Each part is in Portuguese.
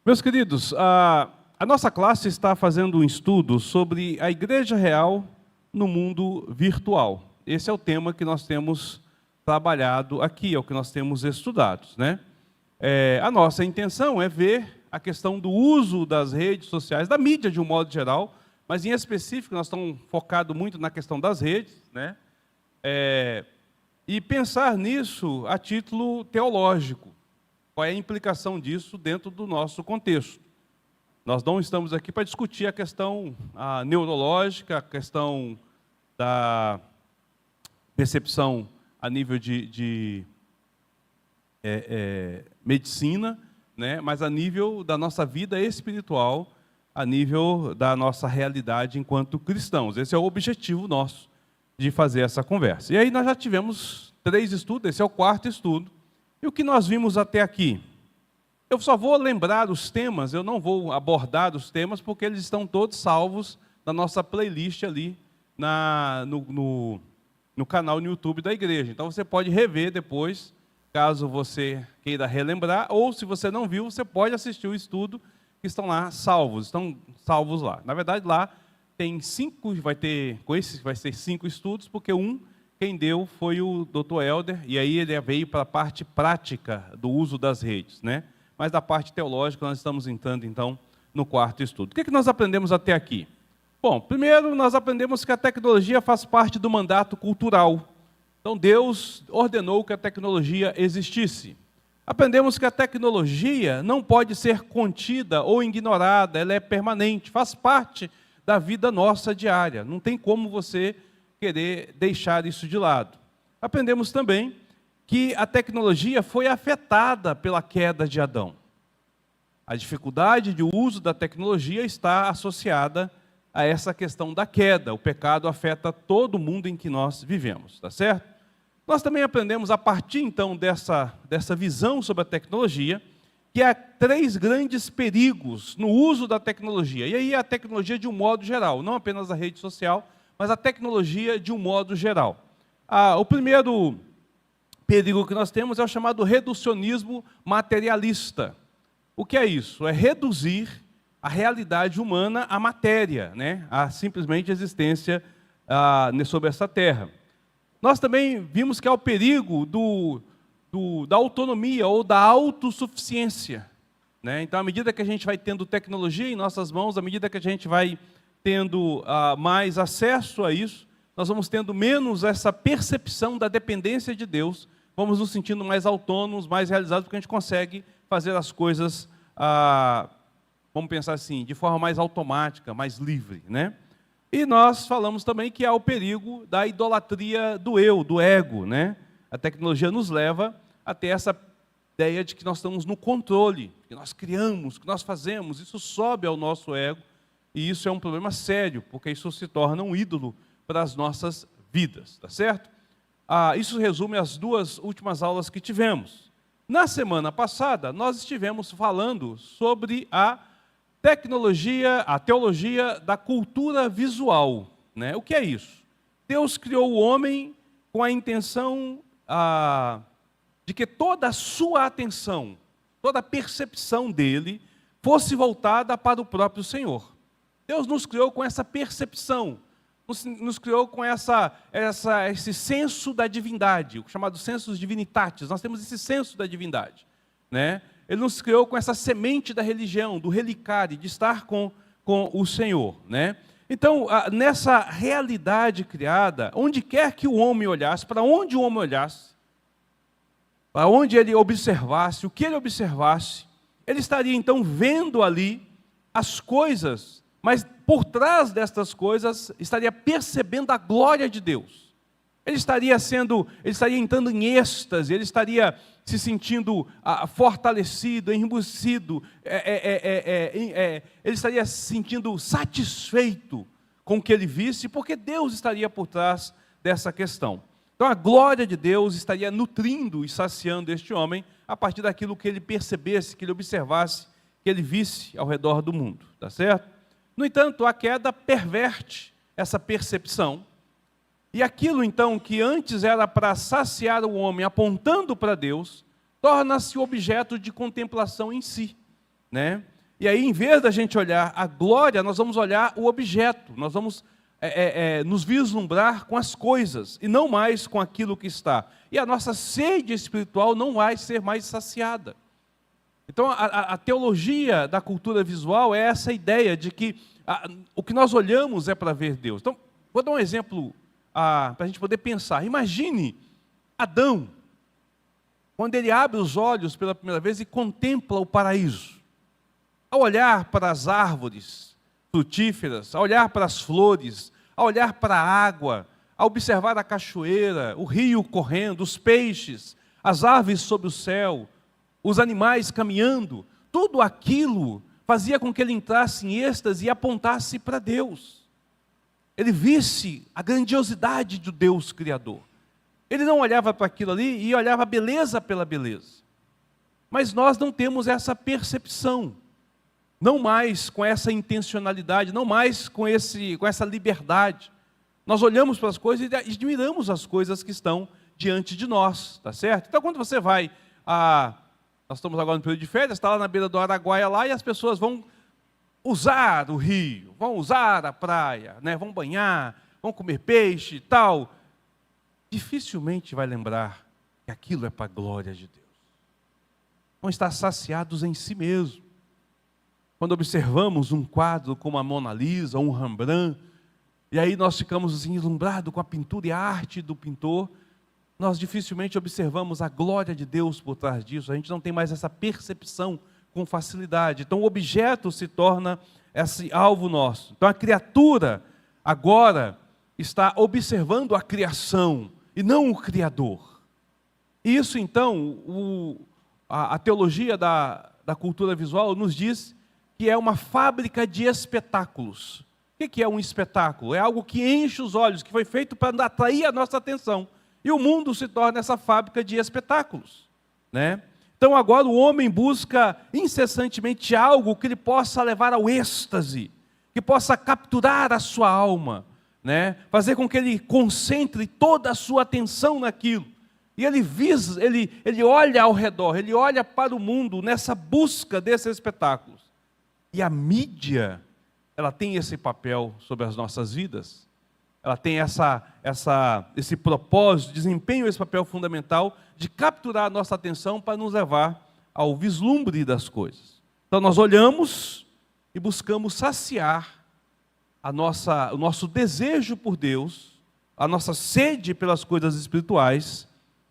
Meus queridos, a nossa classe está fazendo um estudo sobre a igreja real no mundo virtual. Esse é o tema que nós temos trabalhado aqui, é o que nós temos estudado, né? A nossa intenção é ver a questão do uso das redes sociais, da mídia de um modo geral, mas em específico nós estamos focados muito na questão das redes, né? E pensar nisso a título teológico. Qual é a implicação disso dentro do nosso contexto? Nós não estamos aqui para discutir a questão neurológica, a questão da percepção a nível de medicina, né? Mas a nível da nossa vida espiritual, a nível da nossa realidade enquanto cristãos. Esse é o objetivo nosso de fazer essa conversa. E aí nós já tivemos 3 estudos, esse é o 4º estudo. E o que nós vimos até aqui? Eu só vou lembrar os temas, eu não vou abordar os temas, porque eles estão todos salvos na nossa playlist ali no canal no YouTube da igreja. Então você pode rever depois, caso você queira relembrar, ou se você não viu, você pode assistir o estudo que estão lá salvos, estão salvos lá. Na verdade, lá tem 5, vai ser 5 estudos, porque quem deu foi o Dr. Helder, e aí ele veio para a parte prática do uso das redes, né? Mas da parte teológica nós estamos entrando, então, no 4º estudo. O que nós aprendemos até aqui? Bom, primeiro nós aprendemos que a tecnologia faz parte do mandato cultural. Então Deus ordenou que a tecnologia existisse. Aprendemos que a tecnologia não pode ser contida ou ignorada, ela é permanente, faz parte da vida nossa diária. Não tem como você querer deixar isso de lado. Aprendemos também que a tecnologia foi afetada pela queda de Adão. A dificuldade de uso da tecnologia está associada a essa questão da queda. O pecado afeta todo mundo em que nós vivemos, tá certo? Nós também aprendemos, a partir então dessa visão sobre a tecnologia, que há 3 grandes perigos no uso da tecnologia. E aí a tecnologia de um modo geral, não apenas a rede social, mas a tecnologia de um modo geral. O primeiro perigo que nós temos é o chamado reducionismo materialista. O que é isso? É reduzir a realidade humana à matéria, né? A simplesmente existência sobre essa terra. Nós também vimos que há o perigo da autonomia ou da autossuficiência, né? Então, à medida que a gente vai tendo tecnologia em nossas mãos, à medida que a gente vai tendo mais acesso a isso, nós vamos tendo menos essa percepção da dependência de Deus, vamos nos sentindo mais autônomos, mais realizados, porque a gente consegue fazer as coisas, vamos pensar assim, de forma mais automática, mais livre, né? E nós falamos também que há o perigo da idolatria do eu, do ego, né? A tecnologia nos leva a ter essa ideia de que nós estamos no controle, que nós criamos, que nós fazemos, isso sobe ao nosso ego, e isso é um problema sério, porque isso se torna um ídolo para as nossas vidas, tá certo? Isso resume as 2 últimas aulas que tivemos. Na semana passada, nós estivemos falando sobre a teologia da cultura visual, né? O que é isso? Deus criou o homem com a intenção de que toda a sua atenção, toda a percepção dele fosse voltada para o próprio Senhor. Deus nos criou com essa percepção, nos criou com esse senso da divindade, o chamado sensus divinitatis. Nós temos esse senso da divindade, né? Ele nos criou com essa semente da religião, do relicare, de estar com o Senhor, né? Então, nessa realidade criada, onde quer que o homem olhasse, para onde o homem olhasse, para onde ele observasse, o que ele observasse, ele estaria então vendo ali as coisas, mas por trás destas coisas estaria percebendo a glória de Deus. Ele estaria entrando em êxtase, ele estaria se sentindo fortalecido, embuscido, ele estaria se sentindo satisfeito com o que ele visse, porque Deus estaria por trás dessa questão. Então a glória de Deus estaria nutrindo e saciando este homem a partir daquilo que ele percebesse, que ele observasse, que ele visse ao redor do mundo, tá certo? No entanto, a queda perverte essa percepção, e aquilo então que antes era para saciar o homem apontando para Deus, torna-se objeto de contemplação em si, né? E aí, em vez da gente olhar a glória, nós vamos olhar o objeto, nós vamos nos vislumbrar com as coisas, e não mais com aquilo que está. E a nossa sede espiritual não vai ser mais saciada. Então, a teologia da cultura visual é essa ideia de que o que nós olhamos é para ver Deus. Então, vou dar um exemplo para a gente poder pensar. Imagine Adão, quando ele abre os olhos pela primeira vez e contempla o paraíso. Ao olhar para as árvores frutíferas, ao olhar para as flores, ao olhar para a água, ao observar a cachoeira, o rio correndo, os peixes, as aves sob o céu, os animais caminhando, tudo aquilo fazia com que ele entrasse em êxtase e apontasse para Deus. Ele visse a grandiosidade do Deus Criador. Ele não olhava para aquilo ali e olhava a beleza pela beleza. Mas nós não temos essa percepção, não mais com essa intencionalidade, não mais com essa liberdade. Nós olhamos para as coisas e admiramos as coisas que estão diante de nós, tá certo? Então, quando você vai nós estamos agora no período de férias, está lá na beira do Araguaia lá, e as pessoas vão usar o rio, vão usar a praia, né? Vão banhar, vão comer peixe e tal. Dificilmente vai lembrar que aquilo é para a glória de Deus. Vão estar saciados em si mesmo. Quando observamos um quadro como a Mona Lisa, ou um Rembrandt, e aí nós ficamos assim, deslumbrados com a pintura e a arte do pintor, nós dificilmente observamos a glória de Deus por trás disso. A gente não tem mais essa percepção com facilidade. Então o objeto se torna esse alvo nosso. Então a criatura agora está observando a criação e não o Criador. E isso então, a teologia da cultura visual nos diz que é uma fábrica de espetáculos. O que é um espetáculo? É algo que enche os olhos, que foi feito para atrair a nossa atenção. E o mundo se torna essa fábrica de espetáculos, né? Então agora o homem busca incessantemente algo que ele possa levar ao êxtase, que possa capturar a sua alma, né? Fazer com que ele concentre toda a sua atenção naquilo. E ele olha ao redor, ele olha para o mundo nessa busca desses espetáculos. E a mídia, ela tem esse papel sobre as nossas vidas. Ela tem esse propósito, desempenha esse papel fundamental de capturar a nossa atenção para nos levar ao vislumbre das coisas. Então nós olhamos e buscamos saciar o nosso desejo por Deus, a nossa sede pelas coisas espirituais,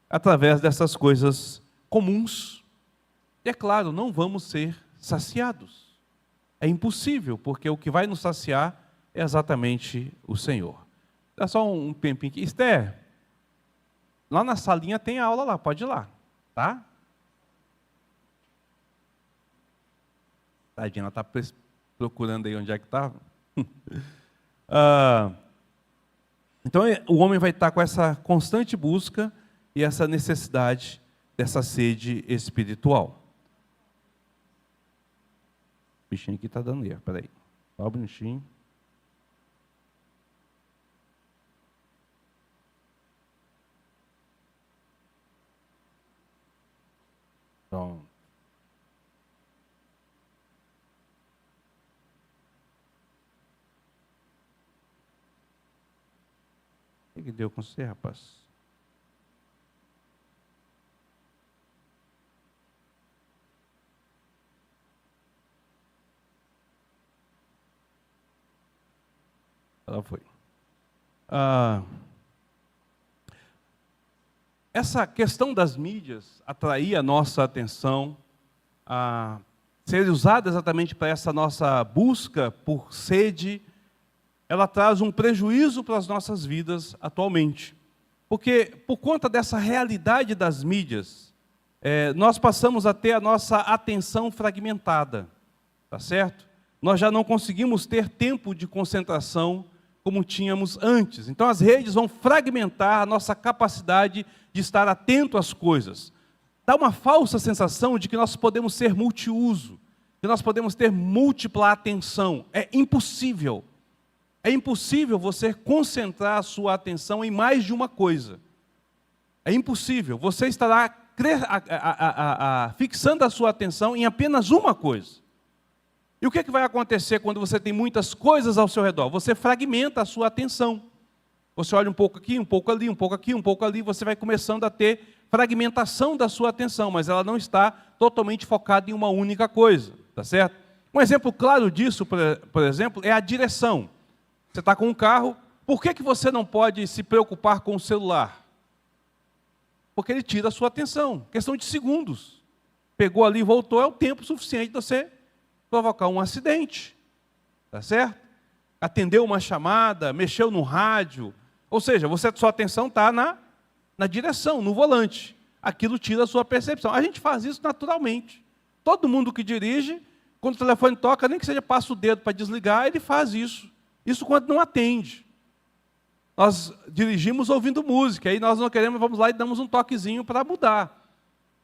através dessas coisas comuns. E é claro, não vamos ser saciados. É impossível, porque o que vai nos saciar é exatamente o Senhor. Dá só um tempinho aqui. Esther, lá na salinha tem aula lá, pode ir lá, tá? Tadinha, ela está procurando aí onde é que está. Então, o homem vai estar com essa constante busca e essa necessidade dessa sede espiritual. O bichinho aqui está dando erro, peraí. Só o bichinho. Então, o que deu com você, rapaz? Ela foi. Essa questão das mídias atrair a nossa atenção, ser usada exatamente para essa nossa busca por sede, ela traz um prejuízo para as nossas vidas atualmente. Porque, por conta dessa realidade das mídias, nós passamos a ter a nossa atenção fragmentada, tá certo? Nós já não conseguimos ter tempo de concentração como tínhamos antes. Então as redes vão fragmentar a nossa capacidade de estar atento às coisas. Dá uma falsa sensação de que nós podemos ser multiuso, que nós podemos ter múltipla atenção. É impossível. É impossível você concentrar a sua atenção em mais de uma coisa. É impossível. Você estará fixando a sua atenção em apenas uma coisa. E o que vai acontecer quando você tem muitas coisas ao seu redor? Você fragmenta a sua atenção. Você olha um pouco aqui, um pouco ali, um pouco aqui, um pouco ali, você vai começando a ter fragmentação da sua atenção, mas ela não está totalmente focada em uma única coisa, tá certo? Um exemplo claro disso, por exemplo, é a direção. Você está com um carro, por que você não pode se preocupar com o celular? Porque ele tira a sua atenção, questão de segundos. Pegou ali e voltou, é o tempo suficiente de você provocar um acidente, tá certo? Atendeu uma chamada, mexeu no rádio, ou seja, sua atenção está na direção, no volante. Aquilo tira a sua percepção. A gente faz isso naturalmente. Todo mundo que dirige, quando o telefone toca, nem que seja passa o dedo para desligar, ele faz isso. Isso quando não atende. Nós dirigimos ouvindo música, aí nós não queremos, vamos lá e damos um toquezinho para mudar.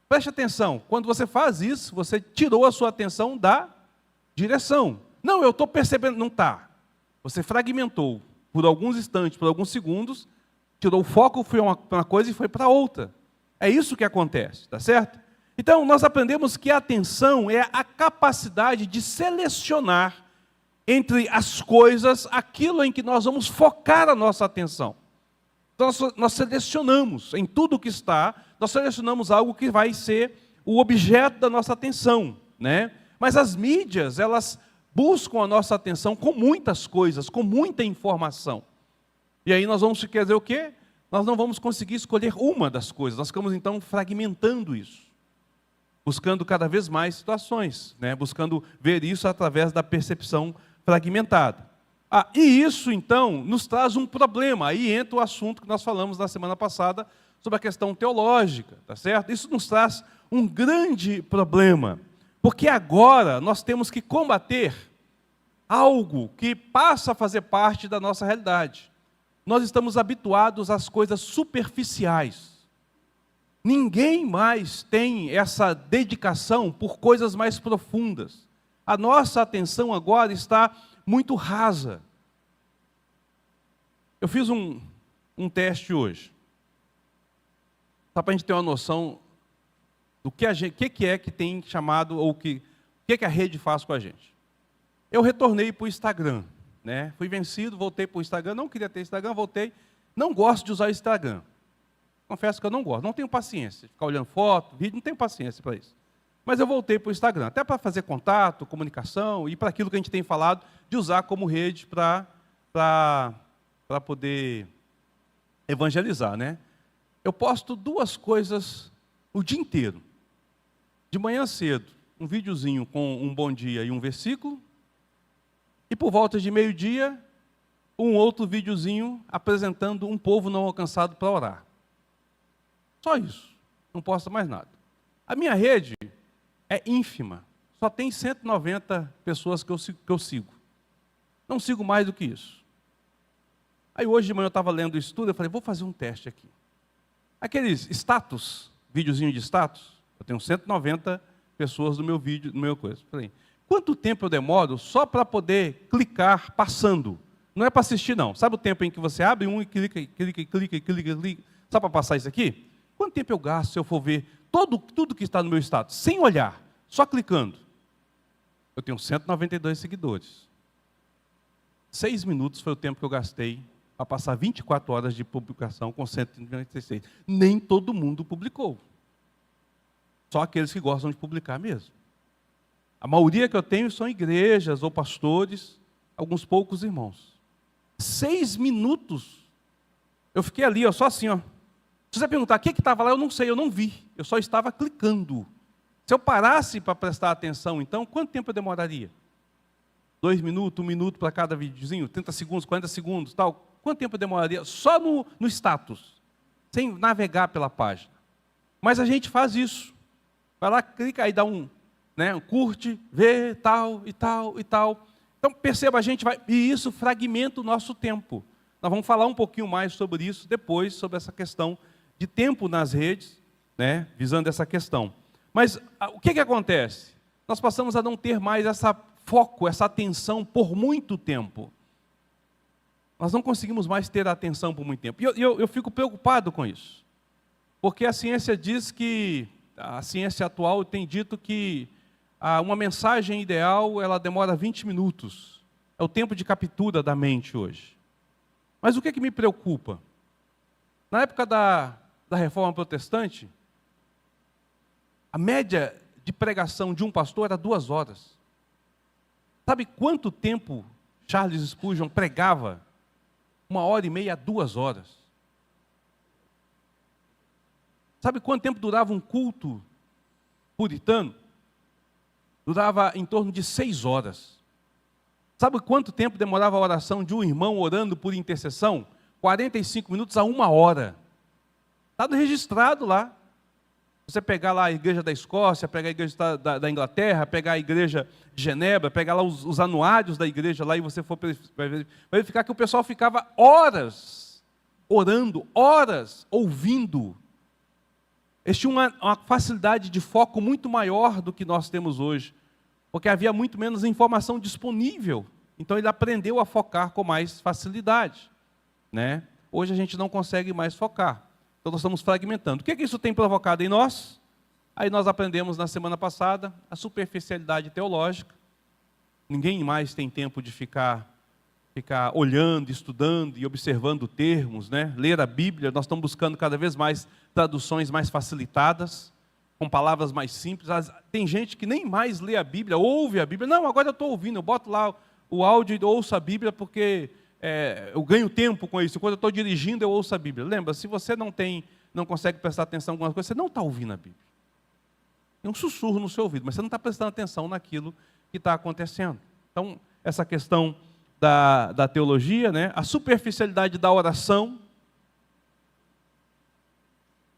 Preste atenção, quando você faz isso, você tirou a sua atenção da direção. Não, eu estou percebendo, não está. Você fragmentou por alguns instantes, por alguns segundos, tirou o foco, foi uma coisa e foi para outra. É isso que acontece, tá certo? Então, nós aprendemos que a atenção é a capacidade de selecionar entre as coisas aquilo em que nós vamos focar a nossa atenção. Então, nós selecionamos em tudo que está, nós selecionamos algo que vai ser o objeto da nossa atenção, né? Mas as mídias, elas buscam a nossa atenção com muitas coisas, com muita informação. E aí nós vamos querer dizer o quê? Nós não vamos conseguir escolher uma das coisas, nós ficamos então fragmentando isso, buscando cada vez mais situações, né? Buscando ver isso através da percepção fragmentada. E isso então nos traz um problema, aí entra o assunto que nós falamos na semana passada sobre a questão teológica, tá certo? Isso nos traz um grande problema, porque agora nós temos que combater algo que passa a fazer parte da nossa realidade. Nós estamos habituados às coisas superficiais. Ninguém mais tem essa dedicação por coisas mais profundas. A nossa atenção agora está muito rasa. Eu fiz um teste hoje, só para a gente ter uma noção do que é que tem chamado, ou o que a rede faz com a gente. Eu retornei para o Instagram, né? Fui vencido, voltei para o Instagram, não queria ter Instagram, voltei. Não gosto de usar o Instagram. Confesso que eu não gosto, não tenho paciência. Ficar olhando foto, vídeo, não tenho paciência para isso. Mas eu voltei para o Instagram, até para fazer contato, comunicação, e para aquilo que a gente tem falado, de usar como rede para poder evangelizar, né? Eu posto 2 coisas o dia inteiro. De manhã cedo, um videozinho com um bom dia e um versículo, e por volta de meio-dia, um outro videozinho apresentando um povo não alcançado para orar. Só isso, não posto mais nada. A minha rede é ínfima, só tem 190 pessoas que eu sigo. Não sigo mais do que isso. Aí hoje de manhã eu estava lendo o estudo, eu falei, vou fazer um teste aqui. Aqueles status, videozinho de status, eu tenho 190 pessoas no meu vídeo, no meu coisa. Falei, quanto tempo eu demoro só para poder clicar passando? Não é para assistir não. Sabe o tempo em que você abre um e clica, só para passar isso aqui? Quanto tempo eu gasto se eu for ver tudo que está no meu status, sem olhar, só clicando? Eu tenho 192 seguidores. 6 minutos foi o tempo que eu gastei para passar 24 horas de publicação com 196. Nem todo mundo publicou. Só aqueles que gostam de publicar mesmo. A maioria que eu tenho são igrejas ou pastores, alguns poucos irmãos. 6 minutos. Eu fiquei ali, só assim, ó. Se você perguntar o que estava lá, eu não sei, eu não vi. Eu só estava clicando. Se eu parasse para prestar atenção, então, quanto tempo eu demoraria? 2 minutos, 1 minuto para cada videozinho, 30 segundos, 40 segundos, tal. Quanto tempo eu demoraria só no status, sem navegar pela página? Mas a gente faz isso. Vai lá, clica, aí dá um curte, vê, tal e tal e tal. Então, perceba, a gente vai... E isso fragmenta o nosso tempo. Nós vamos falar um pouquinho mais sobre isso depois, sobre essa questão de tempo nas redes, né, visando essa questão. Mas o que acontece? Nós passamos a não ter mais esse foco, essa atenção por muito tempo. Nós não conseguimos mais ter a atenção por muito tempo. E eu fico preocupado com isso. Porque a ciência diz que, a ciência atual tem dito que Uma mensagem ideal, ela demora 20 minutos. É o tempo de captura da mente hoje. Mas o que é que me preocupa? Na época da Reforma Protestante, a média de pregação de um pastor era 2 horas. Sabe quanto tempo Charles Spurgeon pregava? 1h30 a 2 horas. Sabe quanto tempo durava um culto puritano? Durava em torno de 6 horas. Sabe quanto tempo demorava a oração de um irmão orando por intercessão? 45 minutos a 1 hora. Está registrado lá. Você pegar lá a igreja da Escócia, pegar a igreja da Inglaterra, pegar a igreja de Genebra, pegar lá os anuários da igreja lá e você vai verificar que o pessoal ficava horas orando, horas ouvindo. Eles tinham uma facilidade de foco muito maior do que nós temos hoje, porque havia muito menos informação disponível. Então ele aprendeu a focar com mais facilidade, né? Hoje a gente não consegue mais focar. Então nós estamos fragmentando. O que isso tem provocado em nós? Aí nós aprendemos na semana passada a superficialidade teológica. Ninguém mais tem tempo de ficar olhando, estudando e observando termos, né? Ler a Bíblia. Nós estamos buscando cada vez mais traduções mais facilitadas, com palavras mais simples. Tem gente que nem mais lê a Bíblia, ouve a Bíblia. Não, agora eu estou ouvindo, eu boto lá o áudio e ouço a Bíblia porque eu ganho tempo com isso. Quando eu estou dirigindo, eu ouço a Bíblia. Lembra, se você não consegue prestar atenção em algumas coisas, você não está ouvindo a Bíblia. Tem um sussurro no seu ouvido, mas você não está prestando atenção naquilo que está acontecendo. Então, essa questão da teologia, né? A superficialidade da oração.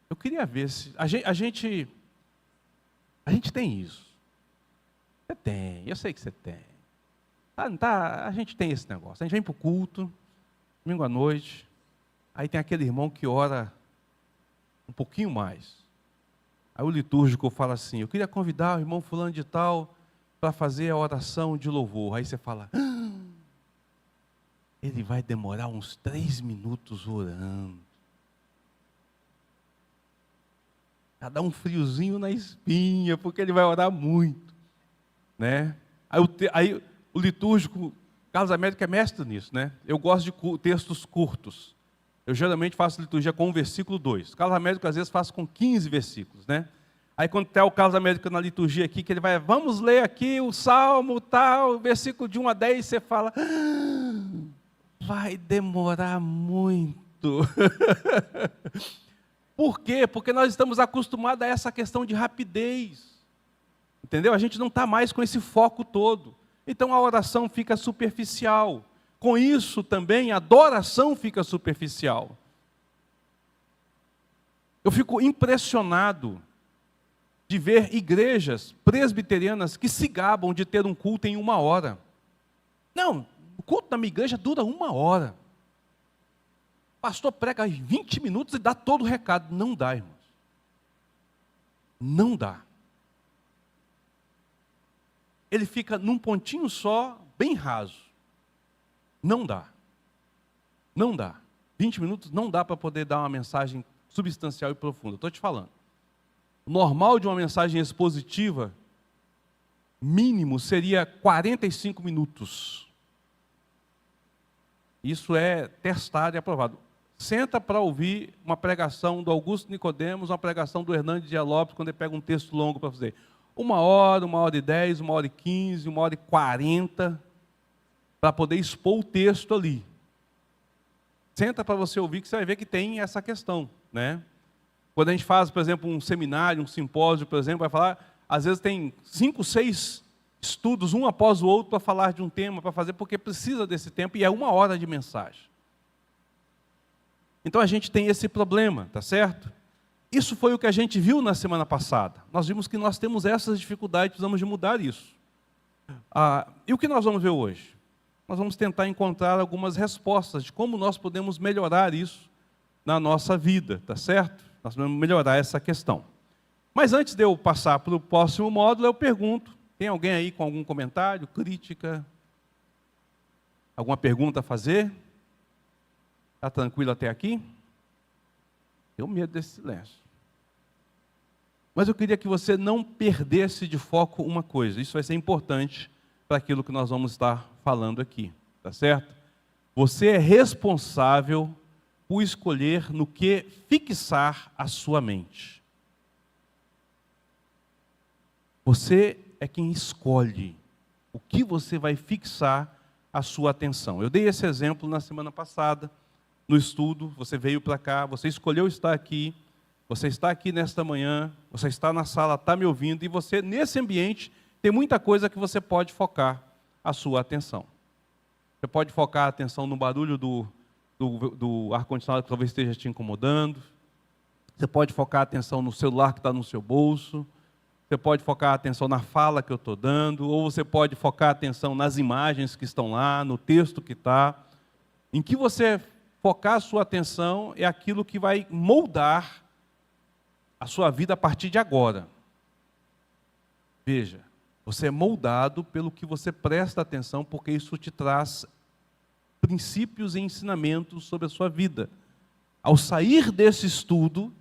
Eu queria ver se a gente tem isso. Você tem, eu sei que você tem. A gente tem esse negócio. A gente vem para o culto, domingo à noite, aí tem aquele irmão que ora um pouquinho mais. Aí o litúrgico fala assim: eu queria convidar o irmão fulano de tal para fazer a oração de louvor. Aí você fala: ele vai demorar uns 3 minutos orando. Vai dar um friozinho na espinha, porque ele vai orar muito, né? Aí o litúrgico, Carlos Américo é mestre nisso, né? Eu gosto de textos curtos. Eu geralmente faço liturgia com 1 versículo 2. Carlos Américo às vezes faz com 15 versículos, né? Aí quando tem o Carlos Américo na liturgia aqui, que ele vai, vamos ler aqui o Salmo tal, versículo de 1 a 10, você fala: vai demorar muito. Por quê? Porque nós estamos acostumados a essa questão de rapidez. Entendeu? A gente não está mais com esse foco todo. Então a oração fica superficial. Com isso também a adoração fica superficial. Eu fico impressionado de ver igrejas presbiterianas que se gabam de ter um culto em 1 hora. Não, o culto da minha igreja dura 1 hora. O pastor prega 20 minutos e dá todo o recado. Não dá, irmãos. Não dá. Ele fica num pontinho só, bem raso. Não dá. Não dá. 20 minutos não dá para poder dar uma mensagem substancial e profunda. Estou te falando. O normal de uma mensagem expositiva, mínimo, seria 45 minutos. Isso é testado e aprovado. Senta para ouvir uma pregação do Augusto Nicodemos, uma pregação do Hernandes Dias Lopes, quando ele pega um texto longo para fazer. 1 hora, 1h10, 1h15, 1h40, para poder expor o texto ali. Senta para você ouvir, que você vai ver que tem essa questão, né? Quando a gente faz, por exemplo, um seminário, um simpósio, por exemplo, vai falar, às vezes tem 5, 6 estudos, um após o outro, para falar de um tema, para fazer, porque precisa desse tempo, e é 1 hora de mensagem. Então a gente tem esse problema, tá certo? Isso foi o que a gente viu na semana passada. Nós vimos que nós temos essas dificuldades, precisamos de mudar isso. E o que nós vamos ver hoje? Nós vamos tentar encontrar algumas respostas de como nós podemos melhorar isso na nossa vida, tá certo? Nós vamos melhorar essa questão. Mas antes de eu passar para o próximo módulo, eu pergunto, tem alguém aí com algum comentário, crítica, alguma pergunta a fazer? Está tranquilo até aqui? Tenho medo desse silêncio. Mas eu queria que você não perdesse de foco uma coisa. Isso vai ser importante para aquilo que nós vamos estar falando aqui, tá certo? Você é responsável por escolher no que fixar a sua mente. Você é quem escolhe o que você vai fixar a sua atenção. Eu dei esse exemplo na semana passada, no estudo. Você veio para cá, você escolheu estar aqui, você está aqui nesta manhã, você está na sala, está me ouvindo, e você, nesse ambiente, tem muita coisa que você pode focar a sua atenção. Você pode focar a atenção no barulho do ar-condicionado que talvez esteja te incomodando. Você pode focar a atenção no celular que está no seu bolso. Você pode focar a atenção na fala que eu estou dando. Ou você pode focar a atenção nas imagens que estão lá, no texto que está. Em que você focar a sua atenção é aquilo que vai moldar a sua vida a partir de agora. Veja, você é moldado pelo que você presta atenção, porque isso te traz princípios e ensinamentos sobre a sua vida. Ao sair desse estudo,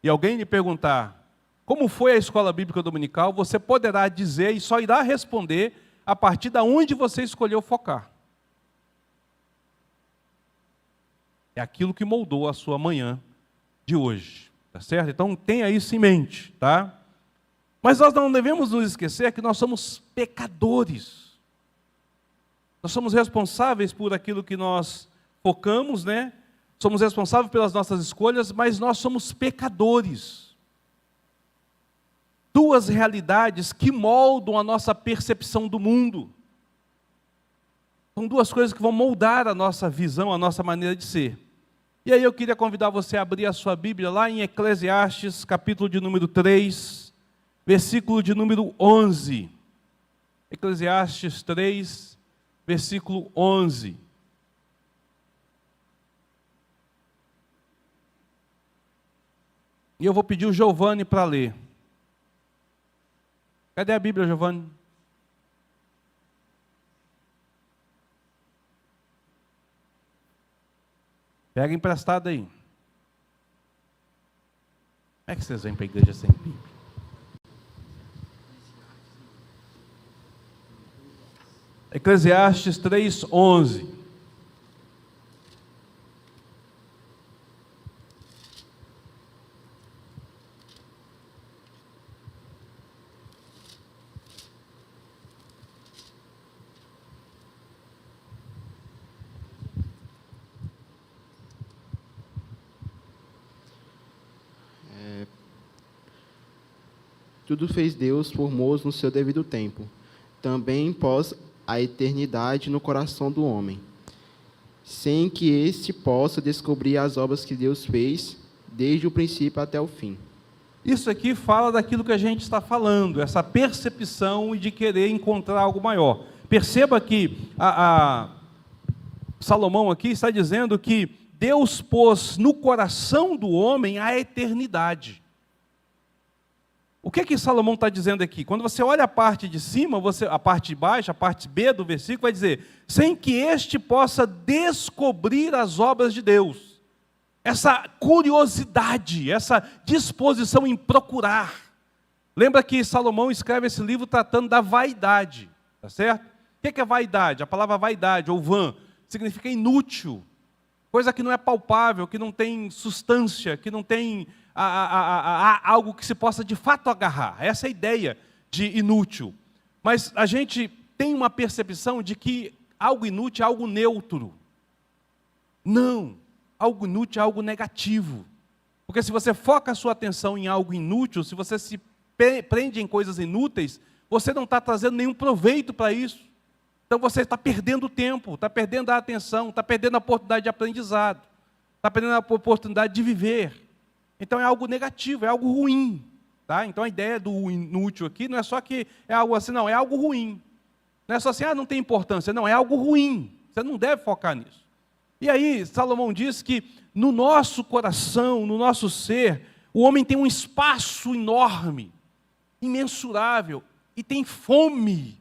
e alguém lhe perguntar como foi a escola bíblica dominical, você poderá dizer e só irá responder a partir de onde você escolheu focar. É aquilo que moldou a sua manhã de hoje, tá certo? Então tenha isso em mente, tá? Mas nós não devemos nos esquecer que nós somos pecadores. Nós somos responsáveis por aquilo que nós focamos, né? Somos responsáveis pelas nossas escolhas, mas nós somos pecadores. Duas realidades que moldam a nossa percepção do mundo. São duas coisas que vão moldar a nossa visão, a nossa maneira de ser. E aí eu queria convidar você a abrir a sua Bíblia lá em Eclesiastes, capítulo de número 3, versículo de número 11. Eclesiastes 3, versículo 11. E eu vou pedir o Giovanni para ler. Cadê a Bíblia, Giovanni? Pega emprestado aí. Como é que vocês vêm para a igreja sem Bíblia? Eclesiastes 3, 11. Tudo fez Deus formoso no seu devido tempo. Também pôs a eternidade no coração do homem, sem que este possa descobrir as obras que Deus fez, desde o princípio até o fim. Isso aqui fala daquilo que a gente está falando, essa percepção de querer encontrar algo maior. Perceba que Salomão aqui está dizendo que Deus pôs no coração do homem a eternidade. O que é que Salomão está dizendo aqui? Quando você olha a parte de cima, a parte de baixo, a parte B do versículo, vai dizer, sem que este possa descobrir as obras de Deus. Essa curiosidade, essa disposição em procurar. Lembra que Salomão escreve esse livro tratando da vaidade, tá certo? O que é vaidade? A palavra vaidade, ou vã, significa inútil. Coisa que não é palpável, que não tem substância, que não tem algo que se possa de fato agarrar. Essa é a ideia de inútil. Mas a gente tem uma percepção de que algo inútil é algo neutro. Não, algo inútil é algo negativo. Porque se você foca a sua atenção em algo inútil, se você se prende em coisas inúteis, você não está trazendo nenhum proveito para isso. Então você está perdendo tempo, está perdendo a atenção, está perdendo a oportunidade de aprendizado, está perdendo a oportunidade de viver. Então é algo negativo, é algo ruim. Tá? Então a ideia do inútil aqui não é só que é algo assim, não, é algo ruim. Não é só assim, não tem importância, não, é algo ruim. Você não deve focar nisso. E aí Salomão diz que no nosso coração, no nosso ser, o homem tem um espaço enorme, imensurável, e tem fome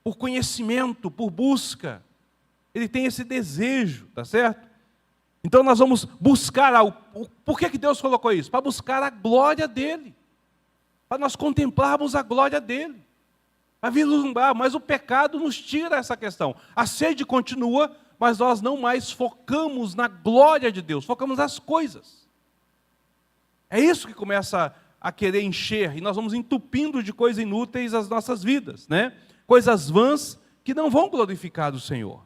por conhecimento, por busca. Ele tem esse desejo, tá certo? Então nós vamos buscar por que Deus colocou isso? Para buscar a glória dele. Para nós contemplarmos a glória dele. Para vislumbrar, mas o pecado nos tira essa questão. A sede continua, mas nós não mais focamos na glória de Deus, focamos nas coisas. É isso que começa a querer encher, e nós vamos entupindo de coisas inúteis as nossas vidas, né? Coisas vãs que não vão glorificar o Senhor.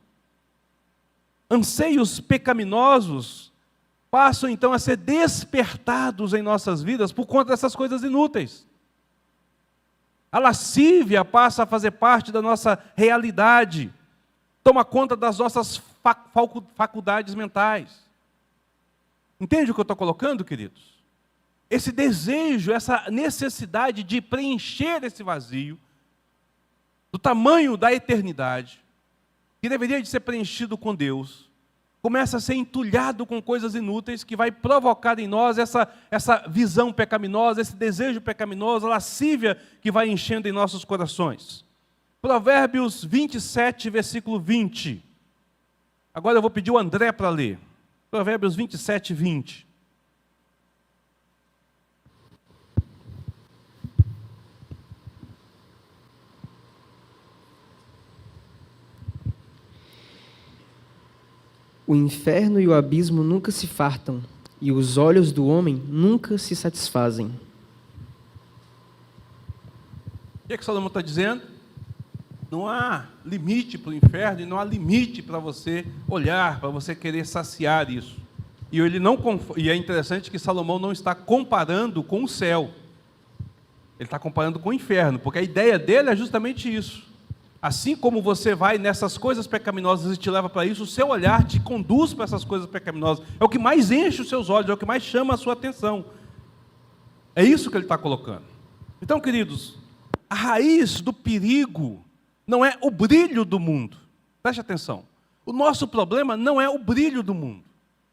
Anseios pecaminosos passam então a ser despertados em nossas vidas por conta dessas coisas inúteis. A lascívia passa a fazer parte da nossa realidade, toma conta das nossas faculdades mentais. Entende o que eu estou colocando, queridos? Esse desejo, essa necessidade de preencher esse vazio, do tamanho da eternidade, que deveria de ser preenchido com Deus, começa a ser entulhado com coisas inúteis, que vai provocar em nós essa visão pecaminosa, esse desejo pecaminoso, a lascívia que vai enchendo em nossos corações. Provérbios 27, versículo 20. Agora eu vou pedir o André para ler. Provérbios 27, 20. O inferno e o abismo nunca se fartam, e os olhos do homem nunca se satisfazem. O que Salomão está dizendo? Não há limite para o inferno e não há limite para você olhar, para você querer saciar isso. E é interessante que Salomão não está comparando com o céu. Ele está comparando com o inferno, porque a ideia dele é justamente isso. Assim como você vai nessas coisas pecaminosas e te leva para isso, o seu olhar te conduz para essas coisas pecaminosas. É o que mais enche os seus olhos, é o que mais chama a sua atenção. É isso que ele está colocando. Então, queridos, a raiz do perigo não é o brilho do mundo. Preste atenção. O nosso problema não é o brilho do mundo.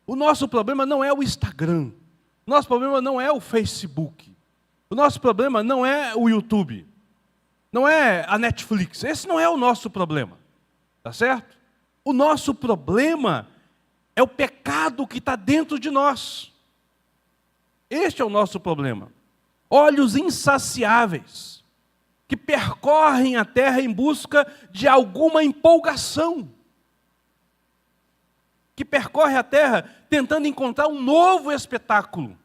O nosso problema não é o Instagram. O nosso problema não é o Facebook. O nosso problema não é o YouTube. Não é a Netflix. Esse não é o nosso problema. Tá certo? O nosso problema é o pecado que está dentro de nós. Este é o nosso problema. Olhos insaciáveis, que percorrem a terra em busca de alguma empolgação. Que percorre a terra tentando encontrar um novo espetáculo.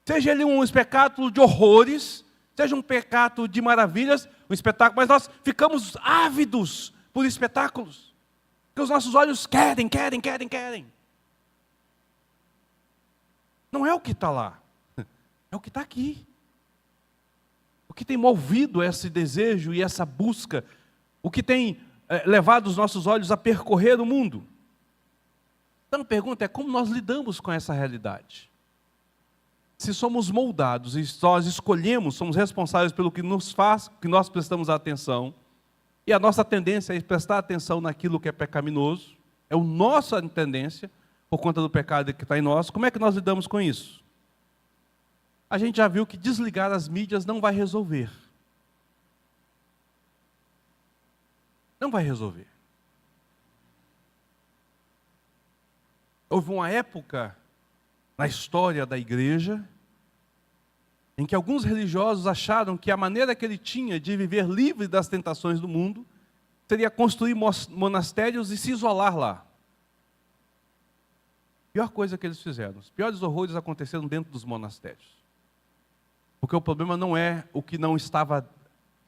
Seja ele um espetáculo de horrores, seja um pecado de maravilhas, um espetáculo, mas nós ficamos ávidos por espetáculos, porque os nossos olhos querem. Não é o que está lá, é o que está aqui. O que tem movido esse desejo e essa busca, o que tem levado os nossos olhos a percorrer o mundo. Então a pergunta é como nós lidamos com essa realidade. Se somos moldados e nós escolhemos, somos responsáveis pelo que nos faz, que nós prestamos atenção, e a nossa tendência é prestar atenção naquilo que é pecaminoso, é a nossa tendência, por conta do pecado que está em nós, como é que nós lidamos com isso? A gente já viu que desligar as mídias não vai resolver. Não vai resolver. Houve uma época na história da igreja em que alguns religiosos acharam que a maneira que ele tinha de viver livre das tentações do mundo seria construir monastérios e se isolar lá. Pior coisa que eles fizeram. Os piores horrores aconteceram dentro dos monastérios. Porque o problema não é o que não estava,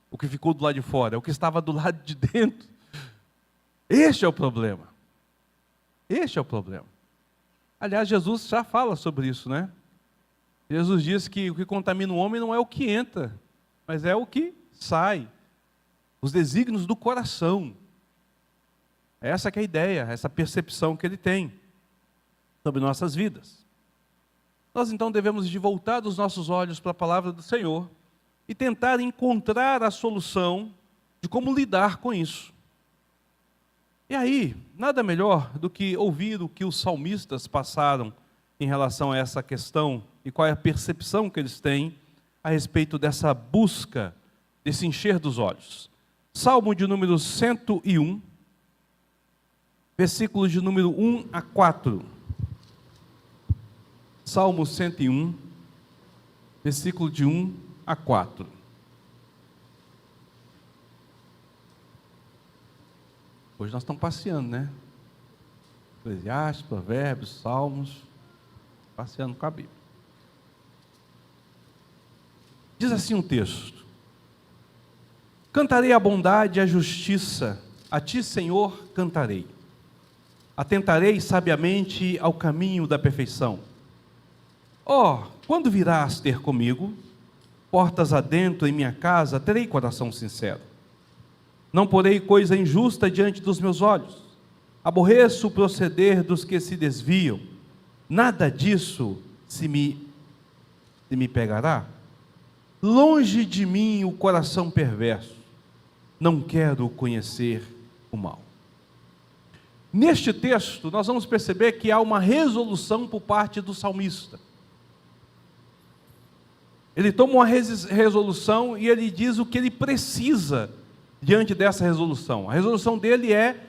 o que ficou do lado de fora, é o que estava do lado de dentro. Este é o problema. Este é o problema. Aliás, Jesus já fala sobre isso, né? Jesus diz que o que contamina o homem não é o que entra, mas é o que sai. Os desígnios do coração. Essa que é a ideia, essa percepção que ele tem sobre nossas vidas. Nós então devemos de voltar os nossos olhos para a palavra do Senhor e tentar encontrar a solução de como lidar com isso. E aí, nada melhor do que ouvir o que os salmistas passaram em relação a essa questão e qual é a percepção que eles têm a respeito dessa busca, desse encher dos olhos. Salmo de número 101, versículos de número 1 a 4. Salmo 101, versículo de 1 a 4. Hoje nós estamos passeando, né? Eclesiastes, Provérbios, Salmos, passeando com a Bíblia. Diz assim um texto: cantarei a bondade e a justiça, a ti, Senhor, cantarei. Atentarei sabiamente ao caminho da perfeição. Quando virás ter comigo, portas adentro em minha casa, terei coração sincero. Não porei coisa injusta diante dos meus olhos. Aborreço o proceder dos que se desviam. Nada disso se me pegará. Longe de mim o coração perverso. Não quero conhecer o mal. Neste texto, nós vamos perceber que há uma resolução por parte do salmista. Ele toma uma resolução e ele diz o que ele precisa diante dessa resolução. A resolução dele é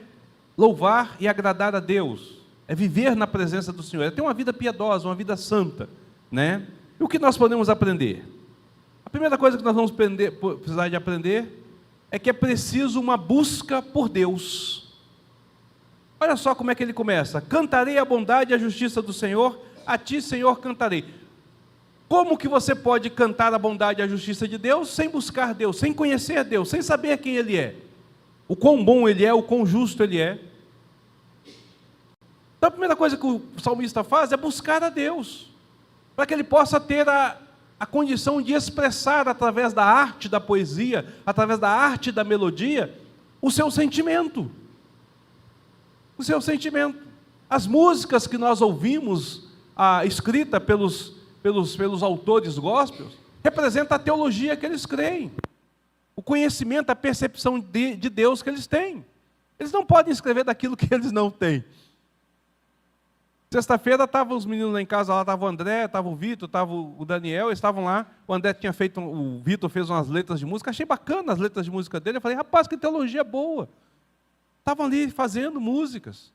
louvar e agradar a Deus, é viver na presença do Senhor, é ter uma vida piedosa, uma vida santa, né? E o que nós podemos aprender? A primeira coisa que nós vamos precisar de aprender é que é preciso uma busca por Deus. Olha só como é que ele começa: cantarei a bondade e a justiça do Senhor, a ti, Senhor, cantarei. Como que você pode cantar a bondade e a justiça de Deus sem buscar Deus, sem conhecer Deus, sem saber quem Ele é? O quão bom Ele é, o quão justo Ele é. Então a primeira coisa que o salmista faz é buscar a Deus, para que ele possa ter a condição de expressar através da arte da poesia, através da arte da melodia, o seu sentimento. O seu sentimento. As músicas que nós ouvimos, escrita pelos autores gospels, representa a teologia que eles creem, o conhecimento, a percepção de Deus que eles têm. Eles não podem escrever daquilo que eles não têm. Sexta-feira estavam os meninos lá em casa, lá estava o André, estava o Vitor, estava o Daniel, eles estavam lá, o Vitor fez umas letras de música, achei bacana as letras de música dele, eu falei, rapaz, que teologia boa. Estavam ali fazendo músicas.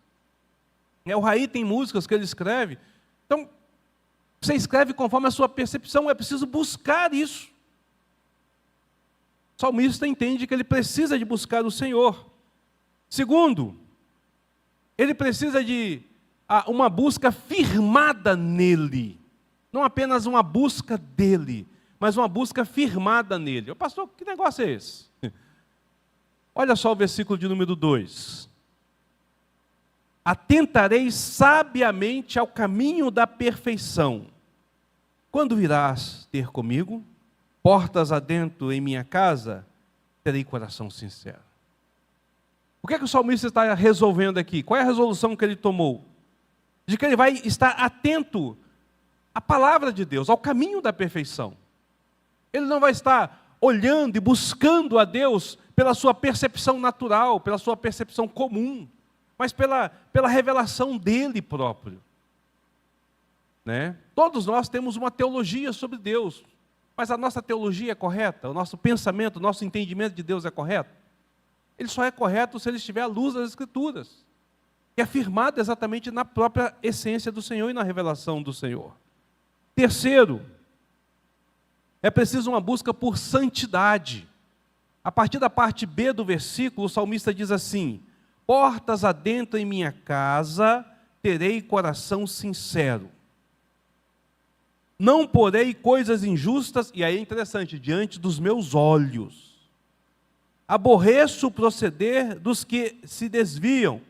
O Raí tem músicas que ele escreve. Então, você escreve conforme a sua percepção, é preciso buscar isso. O salmista entende que ele precisa de buscar o Senhor. Segundo, ele precisa de uma busca firmada nele. Não apenas uma busca dele, mas uma busca firmada nele. Pastor, que negócio é esse? Olha só o versículo de número 2. Atentarei sabiamente ao caminho da perfeição. Quando virás ter comigo, portas adentro em minha casa, terei coração sincero. O que é que o salmista está resolvendo aqui? Qual é a resolução que ele tomou? De que ele vai estar atento à palavra de Deus, ao caminho da perfeição. Ele não vai estar olhando e buscando a Deus pela sua percepção natural, pela sua percepção comum, mas pela revelação dele próprio. Né? Todos nós temos uma teologia sobre Deus, mas a nossa teologia é correta? O nosso pensamento, o nosso entendimento de Deus é correto? Ele só é correto se ele estiver à luz das Escrituras, que é firmado exatamente na própria essência do Senhor e na revelação do Senhor. Terceiro, é preciso uma busca por santidade. A partir da parte B do versículo, o salmista diz assim: portas adentro em minha casa, terei coração sincero. Não porei coisas injustas, e aí é interessante, diante dos meus olhos. Aborreço o proceder dos que se desviam.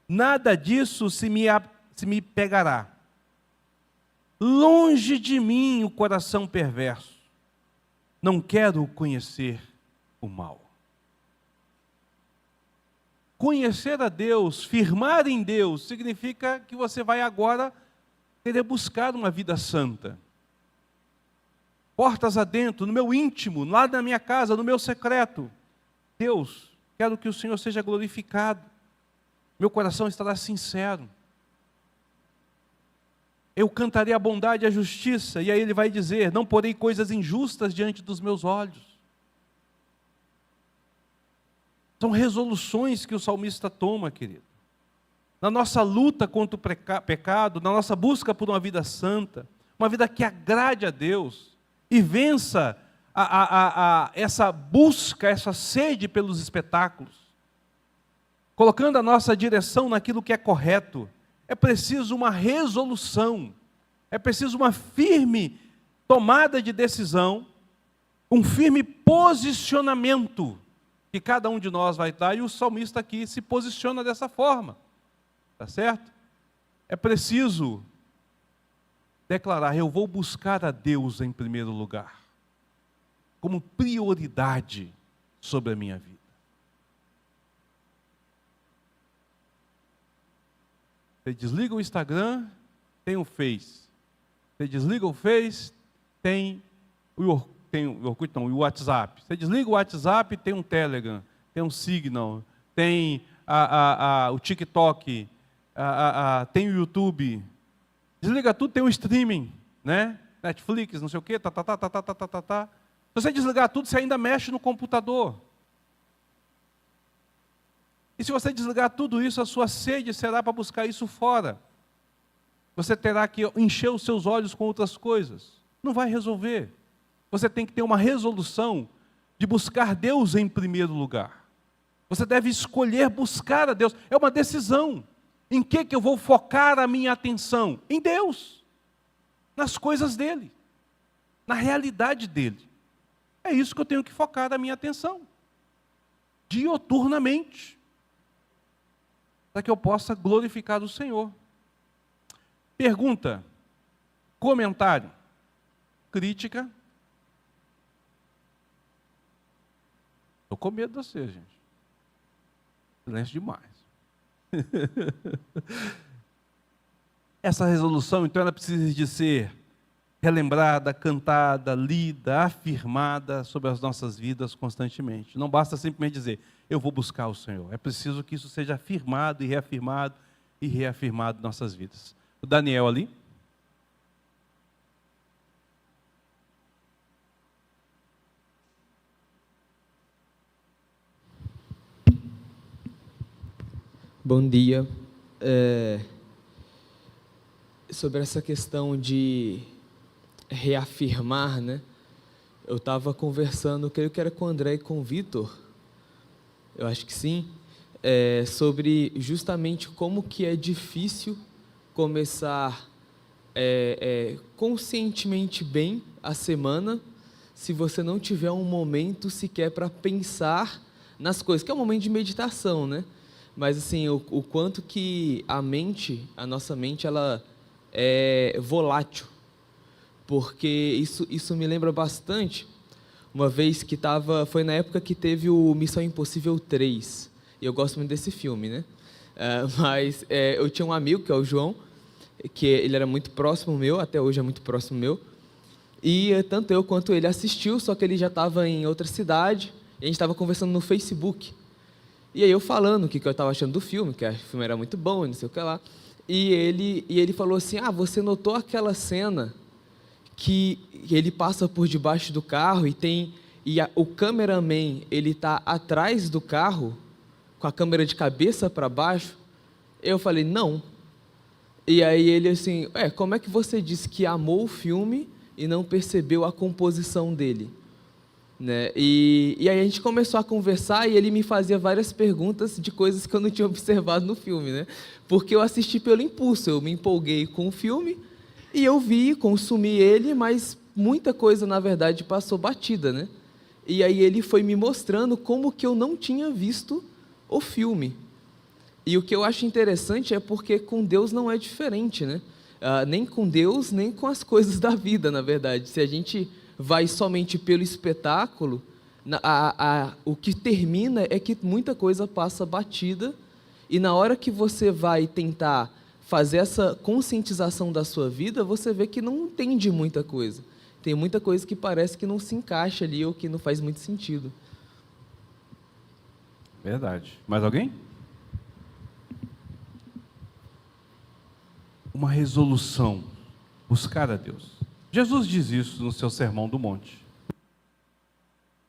Nada disso se me pegará. Longe de mim o coração perverso. Não quero conhecer o mal. Conhecer a Deus, firmar em Deus, significa que você vai agora querer buscar uma vida santa. Portas adentro, no meu íntimo, lá na minha casa, no meu secreto. Deus, quero que o Senhor seja glorificado. Meu coração estará sincero. Eu cantarei a bondade e a justiça. E aí ele vai dizer: não porei coisas injustas diante dos meus olhos. São resoluções que o salmista toma, querido. na nossa luta contra o pecado, na nossa busca por uma vida santa, uma vida que agrade a Deus e vença essa busca, essa sede pelos espetáculos, colocando a nossa direção naquilo que é correto. É preciso uma resolução, é preciso uma firme tomada de decisão, um firme posicionamento que cada um de nós vai dar, e o salmista aqui se posiciona dessa forma, tá certo? É preciso declarar: eu vou buscar a Deus em primeiro lugar, como prioridade sobre a minha vida. Você desliga o Instagram, tem o Face. Você desliga o Face, tem o WhatsApp. Você desliga o WhatsApp, tem um Telegram, tem um Signal, tem o TikTok, tem o YouTube. Desliga tudo, tem o streaming, né? Netflix, não sei o quê, Se você desligar tudo, você ainda mexe no computador. E se você desligar tudo isso, a sua sede será para buscar isso fora. Você terá que encher os seus olhos com outras coisas. Não vai resolver. Você tem que ter uma resolução de buscar Deus em primeiro lugar. Você deve escolher buscar a Deus. É uma decisão. Em que eu vou focar a minha atenção? Em Deus. Nas coisas dEle. Na realidade dEle. É isso que eu tenho que focar a minha atenção. Dioturnamente. Para que eu possa glorificar o Senhor. Pergunta, comentário, crítica. Estou com medo de você, gente. Silêncio demais. Essa resolução, então, ela precisa de ser relembrada, cantada, lida, afirmada sobre as nossas vidas constantemente. Não basta simplesmente dizer: eu vou buscar o Senhor. É preciso que isso seja afirmado e reafirmado em nossas vidas. O Daniel ali. Bom dia. Sobre essa questão de reafirmar, né? Eu estava conversando, creio que era com o André e com o Vitor, eu acho que sim, sobre justamente como que é difícil começar conscientemente bem a semana, se você não tiver um momento sequer para pensar nas coisas, que é um momento de meditação, né? Mas assim, o quanto que a nossa mente, ela é volátil, porque isso me lembra bastante, uma vez que foi na época que teve o Missão Impossível 3, e eu gosto muito desse filme, né? Mas eu tinha um amigo, que é o João, que ele era muito próximo meu, até hoje é muito próximo meu, e tanto eu quanto ele assistiu, só que ele já estava em outra cidade, e a gente estava conversando no Facebook, e aí eu falando o que eu estava achando do filme, que o filme era muito bom, não sei o que lá, e ele falou assim: você notou aquela cena que ele passa por debaixo do carro o cameraman, ele está atrás do carro, com a câmera de cabeça para baixo? Eu falei: não. E aí ele assim: como é que você disse que amou o filme e não percebeu a composição dele? Né? E aí a gente começou a conversar e ele me fazia várias perguntas de coisas que eu não tinha observado no filme, né? Porque eu assisti pelo impulso, eu me empolguei com o filme e eu consumi ele, mas muita coisa, na verdade, passou batida, né? E aí ele foi me mostrando como que eu não tinha visto o filme. E o que eu acho interessante é porque com Deus não é diferente, né? Nem com Deus, nem com as coisas da vida, na verdade. Se a gente vai somente pelo espetáculo, o que termina é que muita coisa passa batida, e na hora que você vai tentar fazer essa conscientização da sua vida, você vê que não entende muita coisa. Tem muita coisa que parece que não se encaixa ali, ou que não faz muito sentido. Verdade. Mais alguém? Uma resolução. Buscar a Deus. Jesus diz isso no seu Sermão do Monte.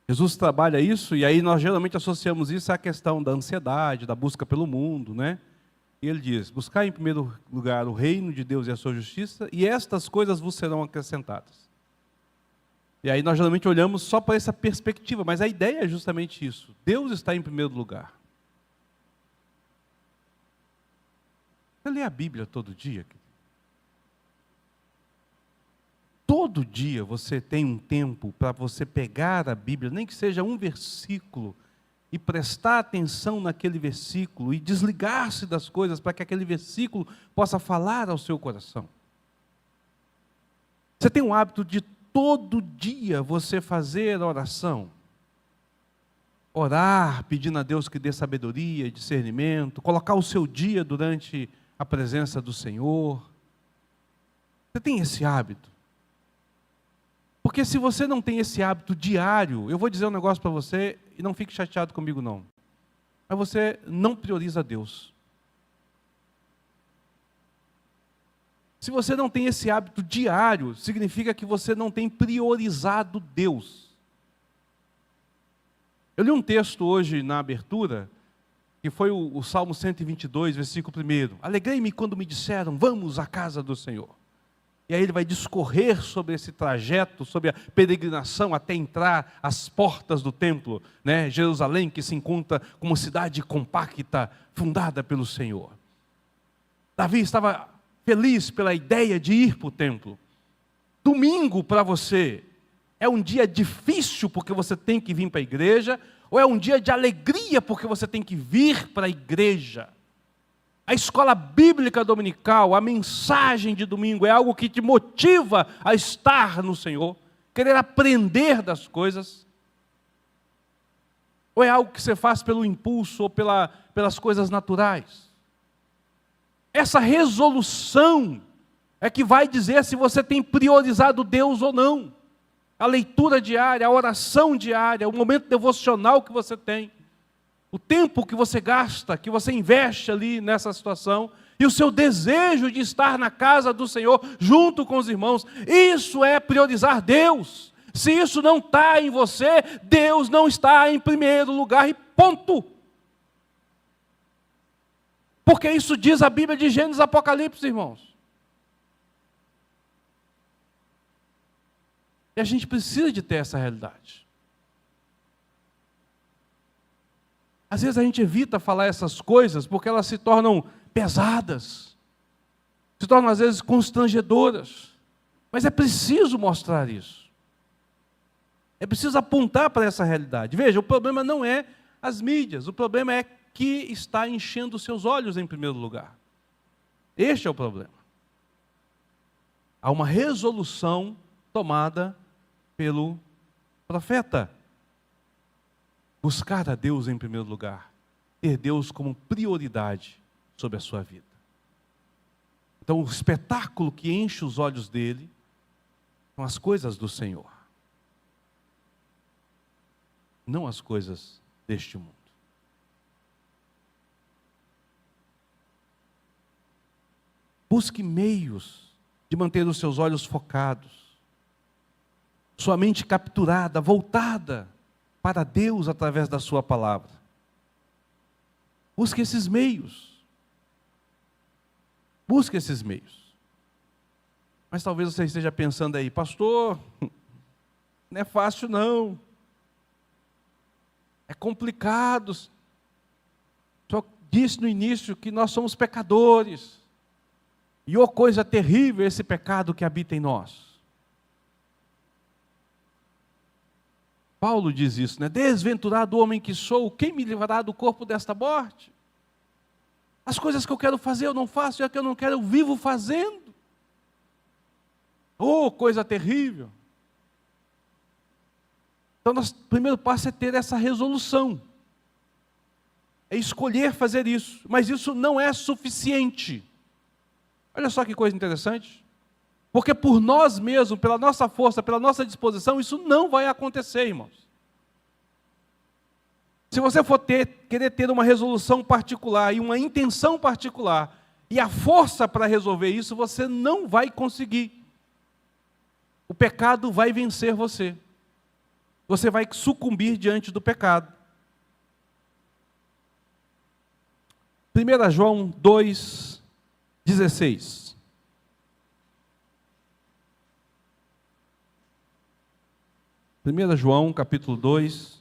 Jesus trabalha isso, e aí nós geralmente associamos isso à questão da ansiedade, da busca pelo mundo, né? E ele diz: buscar em primeiro lugar o reino de Deus e a sua justiça, e estas coisas vos serão acrescentadas. E aí nós geralmente olhamos só para essa perspectiva, mas a ideia é justamente isso. Deus está em primeiro lugar. Você lê a Bíblia todo dia? Todo dia você tem um tempo para você pegar a Bíblia, nem que seja um versículo, e prestar atenção naquele versículo, e desligar-se das coisas para que aquele versículo possa falar ao seu coração. Você tem um hábito de todo dia você fazer oração? Orar, pedindo a Deus que dê sabedoria, discernimento, colocar o seu dia durante a presença do Senhor. Você tem esse hábito? Porque se você não tem esse hábito diário, eu vou dizer um negócio para você, e não fique chateado comigo não, mas você não prioriza Deus. Se você não tem esse hábito diário, significa que você não tem priorizado Deus. Eu li um texto hoje na abertura, que foi o Salmo 122, versículo 1. Alegrei-me quando me disseram, vamos à casa do Senhor. E aí ele vai discorrer sobre esse trajeto, sobre a peregrinação até entrar às portas do templo, né? Jerusalém, que se encontra como uma cidade compacta, fundada pelo Senhor. Davi estava feliz pela ideia de ir para o templo. Domingo para você é um dia difícil porque você tem que vir para a igreja, ou é um dia de alegria porque você tem que vir para a igreja? A escola bíblica dominical, a mensagem de domingo é algo que te motiva a estar no Senhor, querer aprender das coisas? Ou é algo que você faz pelo impulso ou pelas coisas naturais? Essa resolução é que vai dizer se você tem priorizado Deus ou não. A leitura diária, a oração diária, o momento devocional que você tem. O tempo que você gasta, que você investe ali nessa situação, e o seu desejo de estar na casa do Senhor, junto com os irmãos, isso é priorizar Deus. Se isso não está em você, Deus não está em primeiro lugar, e ponto. Porque isso diz a Bíblia de Gênesis e Apocalipse, irmãos. E a gente precisa de ter essa realidade. Às vezes a gente evita falar essas coisas porque elas se tornam pesadas, se tornam às vezes constrangedoras, mas é preciso mostrar isso, é preciso apontar para essa realidade. Veja, o problema não é as mídias, o problema é que está enchendo os seus olhos em primeiro lugar. Este é o problema. Há uma resolução tomada pelo profeta. Buscar a Deus em primeiro lugar, ter Deus como prioridade sobre a sua vida. Então, o espetáculo que enche os olhos dele são as coisas do Senhor, não as coisas deste mundo. Busque meios de manter os seus olhos focados, sua mente capturada, voltada para Deus através da sua palavra. Busque esses meios. Busque esses meios. Mas talvez você esteja pensando aí, pastor, não é fácil não. É complicado. O senhor disse no início que nós somos pecadores. E oh, coisa terrível esse pecado que habita em nós. Paulo diz isso, né? Desventurado homem que sou, quem me livrará do corpo desta morte? As coisas que eu quero fazer eu não faço, e as que eu não quero eu vivo fazendo. Oh, coisa terrível. Então, nosso primeiro passo é ter essa resolução. É escolher fazer isso, mas isso não é suficiente. Olha só que coisa interessante. Porque por nós mesmos, pela nossa força, pela nossa disposição, isso não vai acontecer, irmãos. Se você for querer ter uma resolução particular e uma intenção particular, e a força para resolver isso, você não vai conseguir. O pecado vai vencer você. Você vai sucumbir diante do pecado. 1 João 2,16. 1 João, capítulo 2.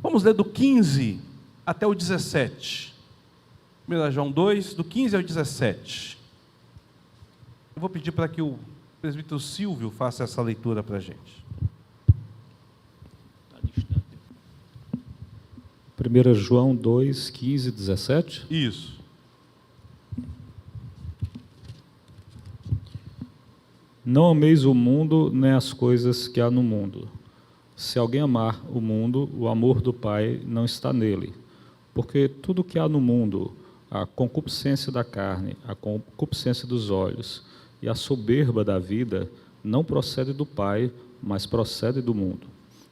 Vamos ler do 15 até o 17. 1 João 2, do 15 ao 17. Eu vou pedir para que o presbítero Silvio faça essa leitura para a gente. 1 João 2, 15 e 17. Isso. Não ameis o mundo, nem as coisas que há no mundo. Se alguém amar o mundo, o amor do Pai não está nele. Porque tudo que há no mundo, a concupiscência da carne, a concupiscência dos olhos e a soberba da vida, não procede do Pai, mas procede do mundo.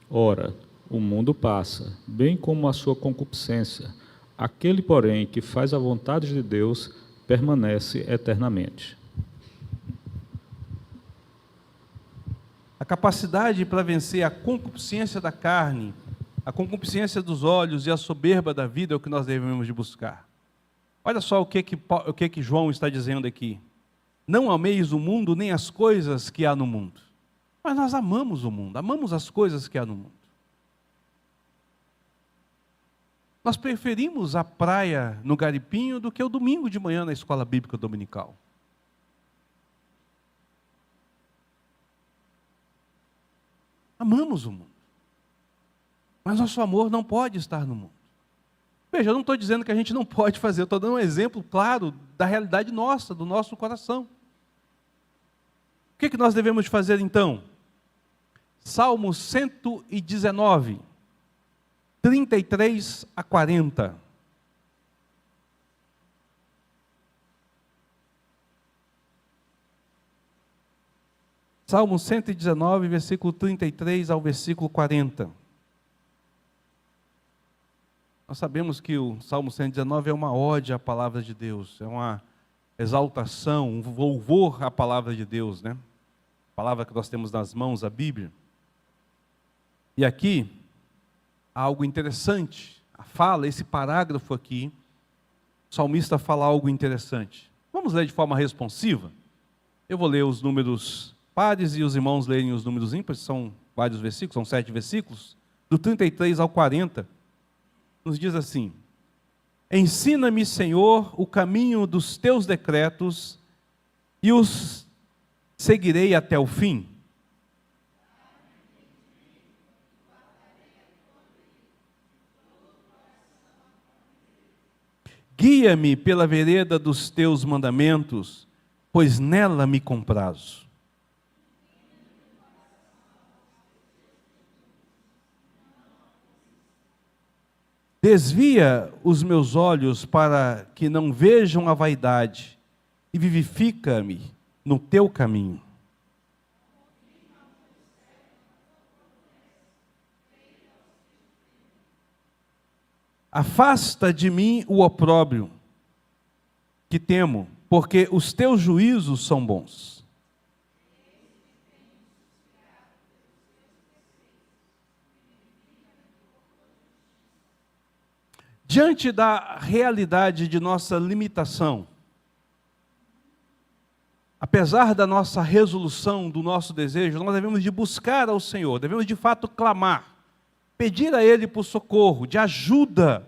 Ora, o mundo passa, bem como a sua concupiscência. Aquele, porém, que faz a vontade de Deus, permanece eternamente. A capacidade para vencer a concupiscência da carne, a concupiscência dos olhos e a soberba da vida é o que nós devemos de buscar. Olha só o que João está dizendo aqui. Não ameis o mundo nem as coisas que há no mundo. Mas nós amamos o mundo, amamos as coisas que há no mundo. Nós preferimos a praia no Garipinho do que o domingo de manhã na escola bíblica dominical. Amamos o mundo. Mas nosso amor não pode estar no mundo. Veja, eu não estou dizendo que a gente não pode fazer, eu estou dando um exemplo claro da realidade nossa, do nosso coração. O que nós devemos fazer então? Salmo 119, 33 a 40. Salmo 119, versículo 33 ao versículo 40. Nós sabemos que o Salmo 119 é uma ode à palavra de Deus, é uma exaltação, um louvor à palavra de Deus, né? A palavra que nós temos nas mãos, a Bíblia. E aqui, há algo interessante, a fala, esse parágrafo aqui, o salmista fala algo interessante. Vamos ler de forma responsiva? Eu vou ler os números pares e os irmãos lerem os números ímpares, são vários versículos, são 7 versículos, do 33 ao 40, nos diz assim: ensina-me, Senhor, o caminho dos teus decretos, e os seguirei até o fim. Guia-me pela vereda dos teus mandamentos, pois nela me comprazo. Desvia os meus olhos para que não vejam a vaidade e vivifica-me no teu caminho. Afasta de mim o opróbrio que temo, porque os teus juízos são bons. Diante da realidade de nossa limitação, apesar da nossa resolução, do nosso desejo, nós devemos de buscar ao Senhor, devemos de fato clamar, pedir a Ele por socorro, de ajuda,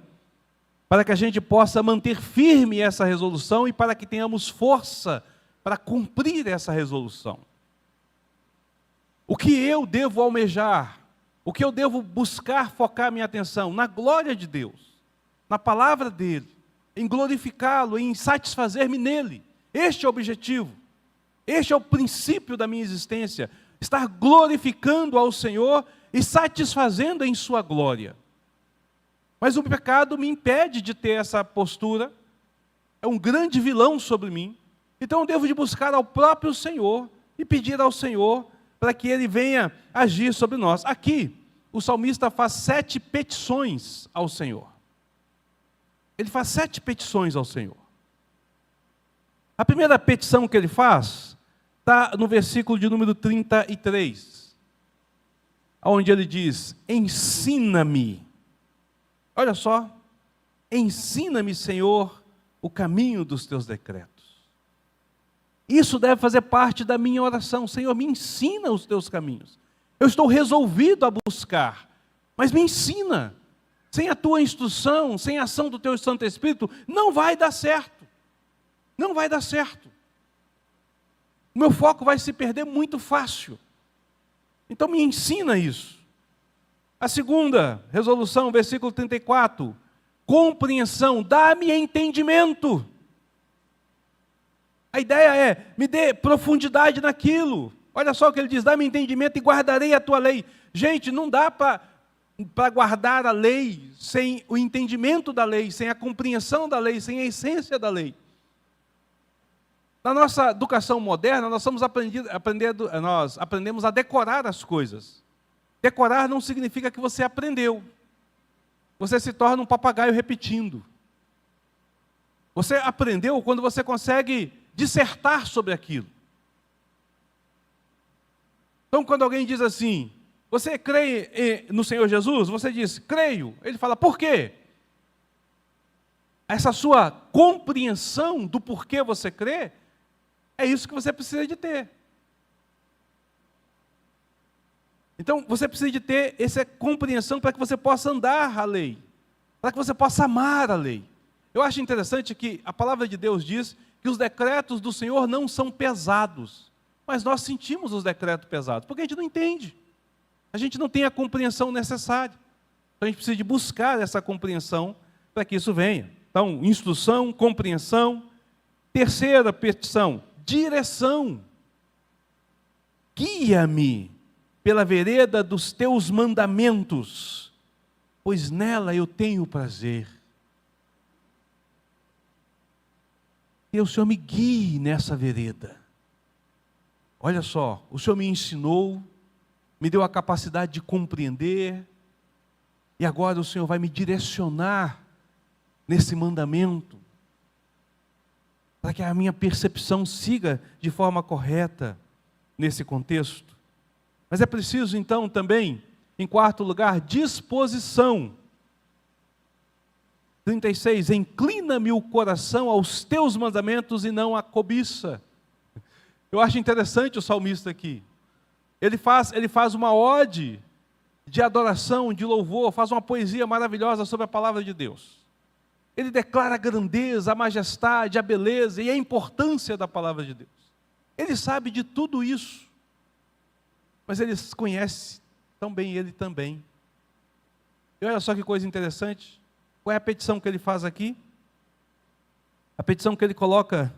para que a gente possa manter firme essa resolução e para que tenhamos força para cumprir essa resolução. O que eu devo almejar, o que eu devo buscar focar minha atenção? Na glória de Deus, na palavra dEle, em glorificá-lo, em satisfazer-me nele. Este é o objetivo, este é o princípio da minha existência, estar glorificando ao Senhor e satisfazendo em sua glória. Mas o pecado me impede de ter essa postura, é um grande vilão sobre mim, então eu devo de buscar ao próprio Senhor e pedir ao Senhor para que Ele venha agir sobre nós. Aqui, o salmista faz 7 petições ao Senhor. Ele faz 7 petições ao Senhor. A primeira petição que ele faz está no versículo de número 33, onde ele diz: ensina-me. Olha só, Ensina-me, Senhor, o caminho dos teus decretos. Isso deve fazer parte da minha oração. Senhor, me ensina os teus caminhos. Eu estou resolvido a buscar, mas me ensina. Sem a tua instrução, sem a ação do teu Santo Espírito, não vai dar certo. Não vai dar certo. O meu foco vai se perder muito fácil. Então me ensina isso. A segunda resolução, versículo 34. Compreensão, dá-me entendimento. A ideia é, me dê profundidade naquilo. Olha só o que ele diz, dá-me entendimento e guardarei a tua lei. Gente, não dá para guardar a lei sem o entendimento da lei, sem a compreensão da lei, sem a essência da lei. Na nossa educação moderna, nós aprendemos a decorar as coisas. Decorar não significa que você aprendeu. Você se torna um papagaio repetindo. Você aprendeu quando você consegue dissertar sobre aquilo. Então, quando alguém diz assim, você crê no Senhor Jesus? Você diz, creio. Ele fala, por quê? Essa sua compreensão do porquê você crê, é isso que você precisa de ter. Então, você precisa de ter essa compreensão para que você possa andar a lei, para que você possa amar a lei. Eu acho interessante que a palavra de Deus diz que os decretos do Senhor não são pesados, mas nós sentimos os decretos pesados, porque a gente não entende, a gente não tem a compreensão necessária. Então, a gente precisa de buscar essa compreensão para que isso venha. Então, instrução, compreensão. Terceira petição, direção. Guia-me pela vereda dos teus mandamentos, pois nela eu tenho prazer. E o Senhor me guie nessa vereda. Olha só, o Senhor me ensinou, me deu a capacidade de compreender, e agora o Senhor vai me direcionar nesse mandamento, para que a minha percepção siga de forma correta nesse contexto. Mas é preciso então também, em quarto lugar, disposição. 36, inclina-me o coração aos teus mandamentos e não à cobiça. Eu acho interessante o salmista aqui. Ele faz uma ode de adoração, de louvor, faz uma poesia maravilhosa sobre a palavra de Deus. Ele declara a grandeza, a majestade, a beleza e a importância da palavra de Deus. Ele sabe de tudo isso, mas ele conhece tão bem ele também. E olha só que coisa interessante. Qual é a petição que ele faz aqui? A petição que ele coloca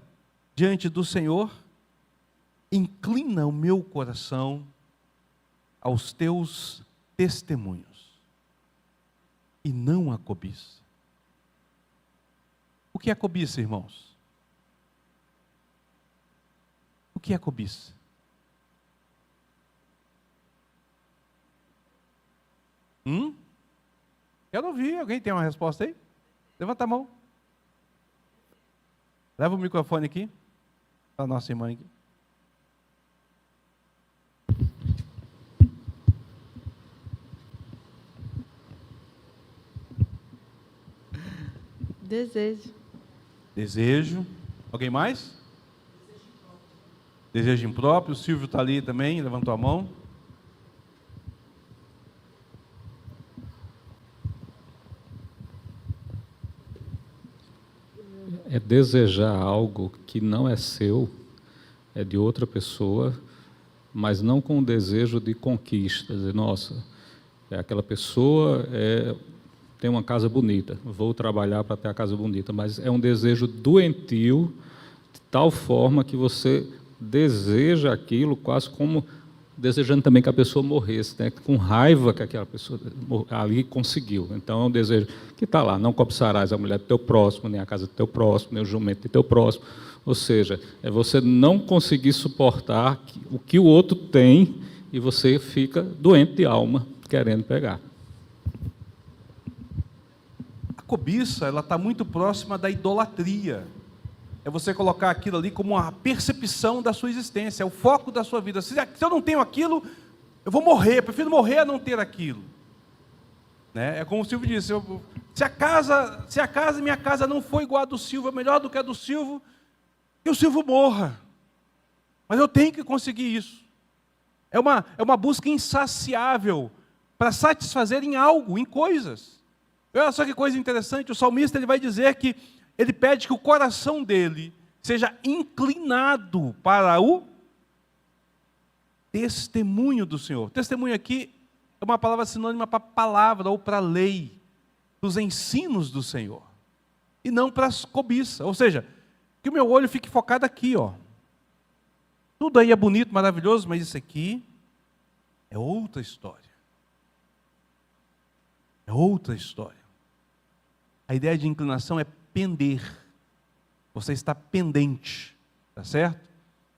diante do Senhor: inclina o meu coração aos teus testemunhos e não a cobiça. O que é cobiça, irmãos? O que é cobiça? Quero ouvir. Alguém tem uma resposta aí? Levanta a mão. Leva o microfone aqui para a nossa irmã aqui. Desejo. Desejo. Alguém mais? Desejo impróprio. O Silvio está ali também, levantou a mão. É desejar algo que não é seu, é de outra pessoa, mas não com o desejo de conquista. Dizer, nossa, aquela pessoa tem uma casa bonita, vou trabalhar para ter a casa bonita, mas é um desejo doentio, de tal forma que você deseja aquilo quase como desejando também que a pessoa morresse, né? Com raiva que aquela pessoa ali conseguiu. Então é um desejo que está lá: não cobiçarás a mulher do teu próximo, nem a casa do teu próximo, nem o jumento do teu próximo. Ou seja, é você não conseguir suportar o que o outro tem e você fica doente de alma, querendo pegar. A cobiça, ela está muito próxima da idolatria. É você colocar aquilo ali como uma percepção da sua existência, é o foco da sua vida. Se eu não tenho aquilo, eu vou morrer, eu prefiro morrer a não ter aquilo. Né? É como o Silvio disse, se a minha casa não for igual a do Silvio, é melhor do que a do Silvio, que o Silvio morra. Mas eu tenho que conseguir isso. É uma busca insaciável para satisfazer em algo, em coisas. Olha só que coisa interessante, o salmista ele vai dizer que ele pede que o coração dele seja inclinado para o testemunho do Senhor. Testemunho aqui é uma palavra sinônima para palavra ou para lei, dos ensinos do Senhor, e não para as cobiças. Ou seja, que o meu olho fique focado aqui, ó. Tudo aí é bonito, maravilhoso, mas isso aqui é outra história. É outra história. A ideia de inclinação é pender. Você está pendente, tá certo?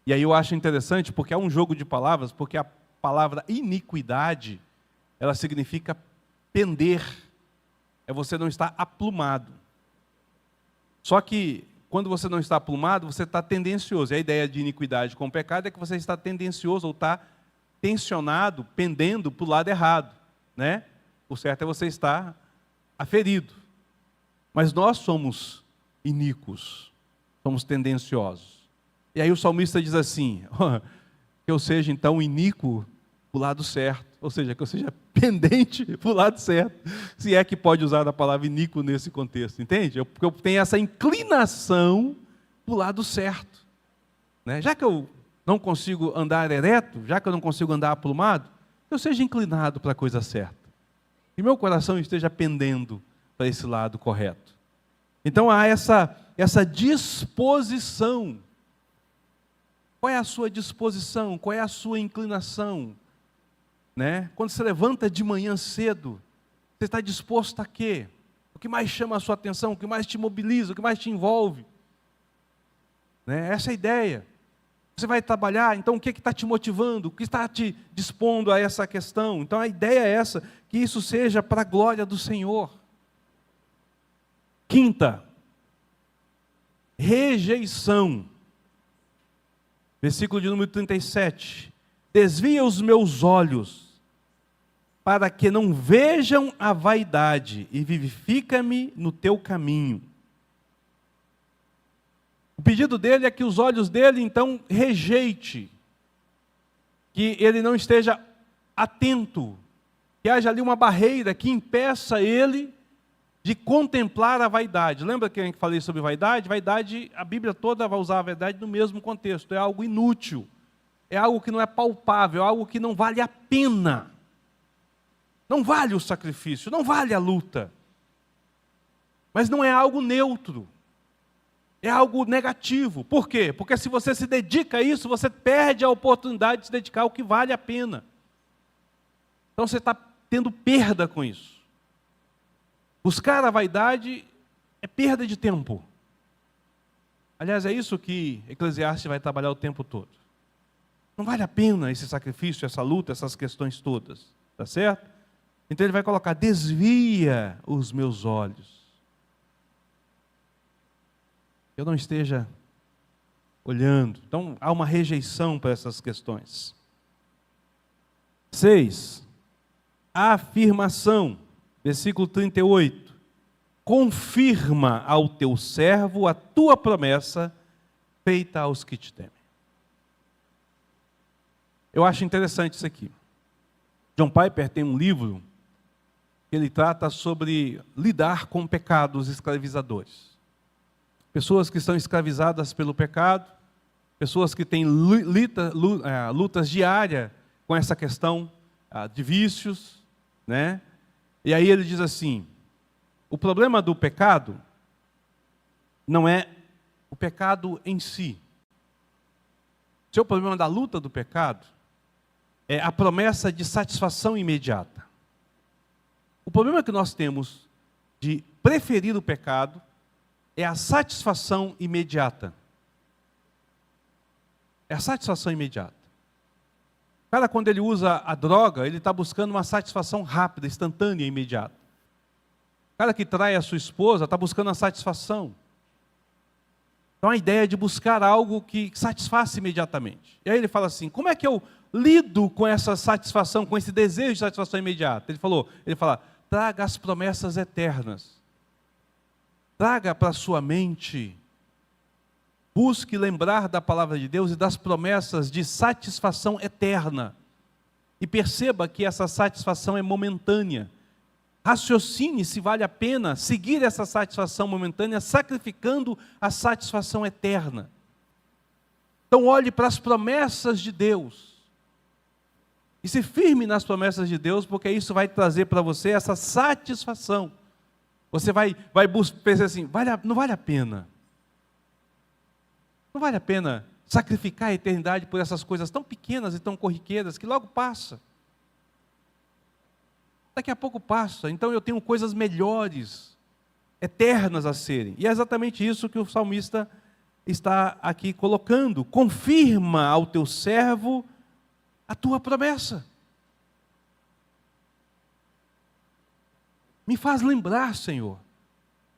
E aí eu acho interessante, porque é um jogo de palavras, porque a palavra iniquidade, ela significa pender. É você não estar aplumado. Só que, quando você não está aplumado, você está tendencioso. E a ideia de iniquidade com o pecado é que você está tendencioso, ou está tensionado, pendendo para o lado errado. Né? O certo é você estar aferido. Mas nós somos iníquos, somos tendenciosos. E aí o salmista diz assim, que eu seja então iníquo para o lado certo, ou seja, que eu seja pendente para o lado certo, se é que pode usar a palavra iníquo nesse contexto, entende? Porque eu tenho essa inclinação para o lado certo. Né? Já que eu não consigo andar ereto, já que eu não consigo andar aplumado, que eu seja inclinado para a coisa certa. E meu coração esteja pendendo para esse lado correto. Então há essa disposição. Qual é a sua disposição? Qual é a sua inclinação? Né? Quando você levanta de manhã cedo, você está disposto a quê? O que mais chama a sua atenção? O que mais te mobiliza? O que mais te envolve? Né? Essa é a ideia. Você vai trabalhar, então o que está te motivando? O que está te dispondo a essa questão? Então a ideia é essa, que isso seja para a glória do Senhor. Quinta, rejeição. Versículo de número 37. Desvia os meus olhos, para que não vejam a vaidade, e vivifica-me no teu caminho. O pedido dele é que os olhos dele, então, rejeite, que ele não esteja atento, que haja ali uma barreira que impeça ele de contemplar a vaidade. Lembra que eu falei sobre vaidade? Vaidade, a Bíblia toda vai usar a vaidade no mesmo contexto, é algo inútil, é algo que não é palpável, é algo que não vale a pena, não vale o sacrifício, não vale a luta, mas não é algo neutro, é algo negativo. Por quê? Porque se você se dedica a isso, você perde a oportunidade de se dedicar ao que vale a pena. Então você está tendo perda com isso. Buscar a vaidade é perda de tempo. Aliás, é isso que Eclesiastes vai trabalhar o tempo todo. Não vale a pena esse sacrifício, essa luta, essas questões todas. Tá certo? Então ele vai colocar, desvia os meus olhos. Eu não esteja olhando. Então há uma rejeição para essas questões. 6. Afirmação. Versículo 38. Confirma ao teu servo a tua promessa feita aos que te temem. Eu acho interessante isso aqui. John Piper tem um livro que ele trata sobre lidar com pecados escravizadores. Pessoas que estão escravizadas pelo pecado, pessoas que têm lutas diárias com essa questão de vícios, né? E aí ele diz assim, o problema do pecado não é o pecado em si. O seu problema da luta do pecado é a promessa de satisfação imediata. O problema que nós temos de preferir o pecado é a satisfação imediata. É a satisfação imediata. O cara, quando ele usa a droga, ele está buscando uma satisfação rápida, instantânea e imediata. O cara que trai a sua esposa está buscando a satisfação. Então a ideia é de buscar algo que satisfaça imediatamente. E aí ele fala assim, como é que eu lido com essa satisfação, com esse desejo de satisfação imediata? Ele fala, traga as promessas eternas. Traga para a sua mente, busque lembrar da palavra de Deus e das promessas de satisfação eterna. E perceba que essa satisfação é momentânea. Raciocine se vale a pena seguir essa satisfação momentânea, sacrificando a satisfação eterna. Então olhe para as promessas de Deus. E se firme nas promessas de Deus, porque isso vai trazer para você essa satisfação. Você vai pensar assim, não vale a pena. Não vale a pena sacrificar a eternidade por essas coisas tão pequenas e tão corriqueiras que logo passa. Daqui a pouco passa, então eu tenho coisas melhores, eternas a serem. E é exatamente isso que o salmista está aqui colocando. Confirma ao teu servo a tua promessa. Me faz lembrar, Senhor,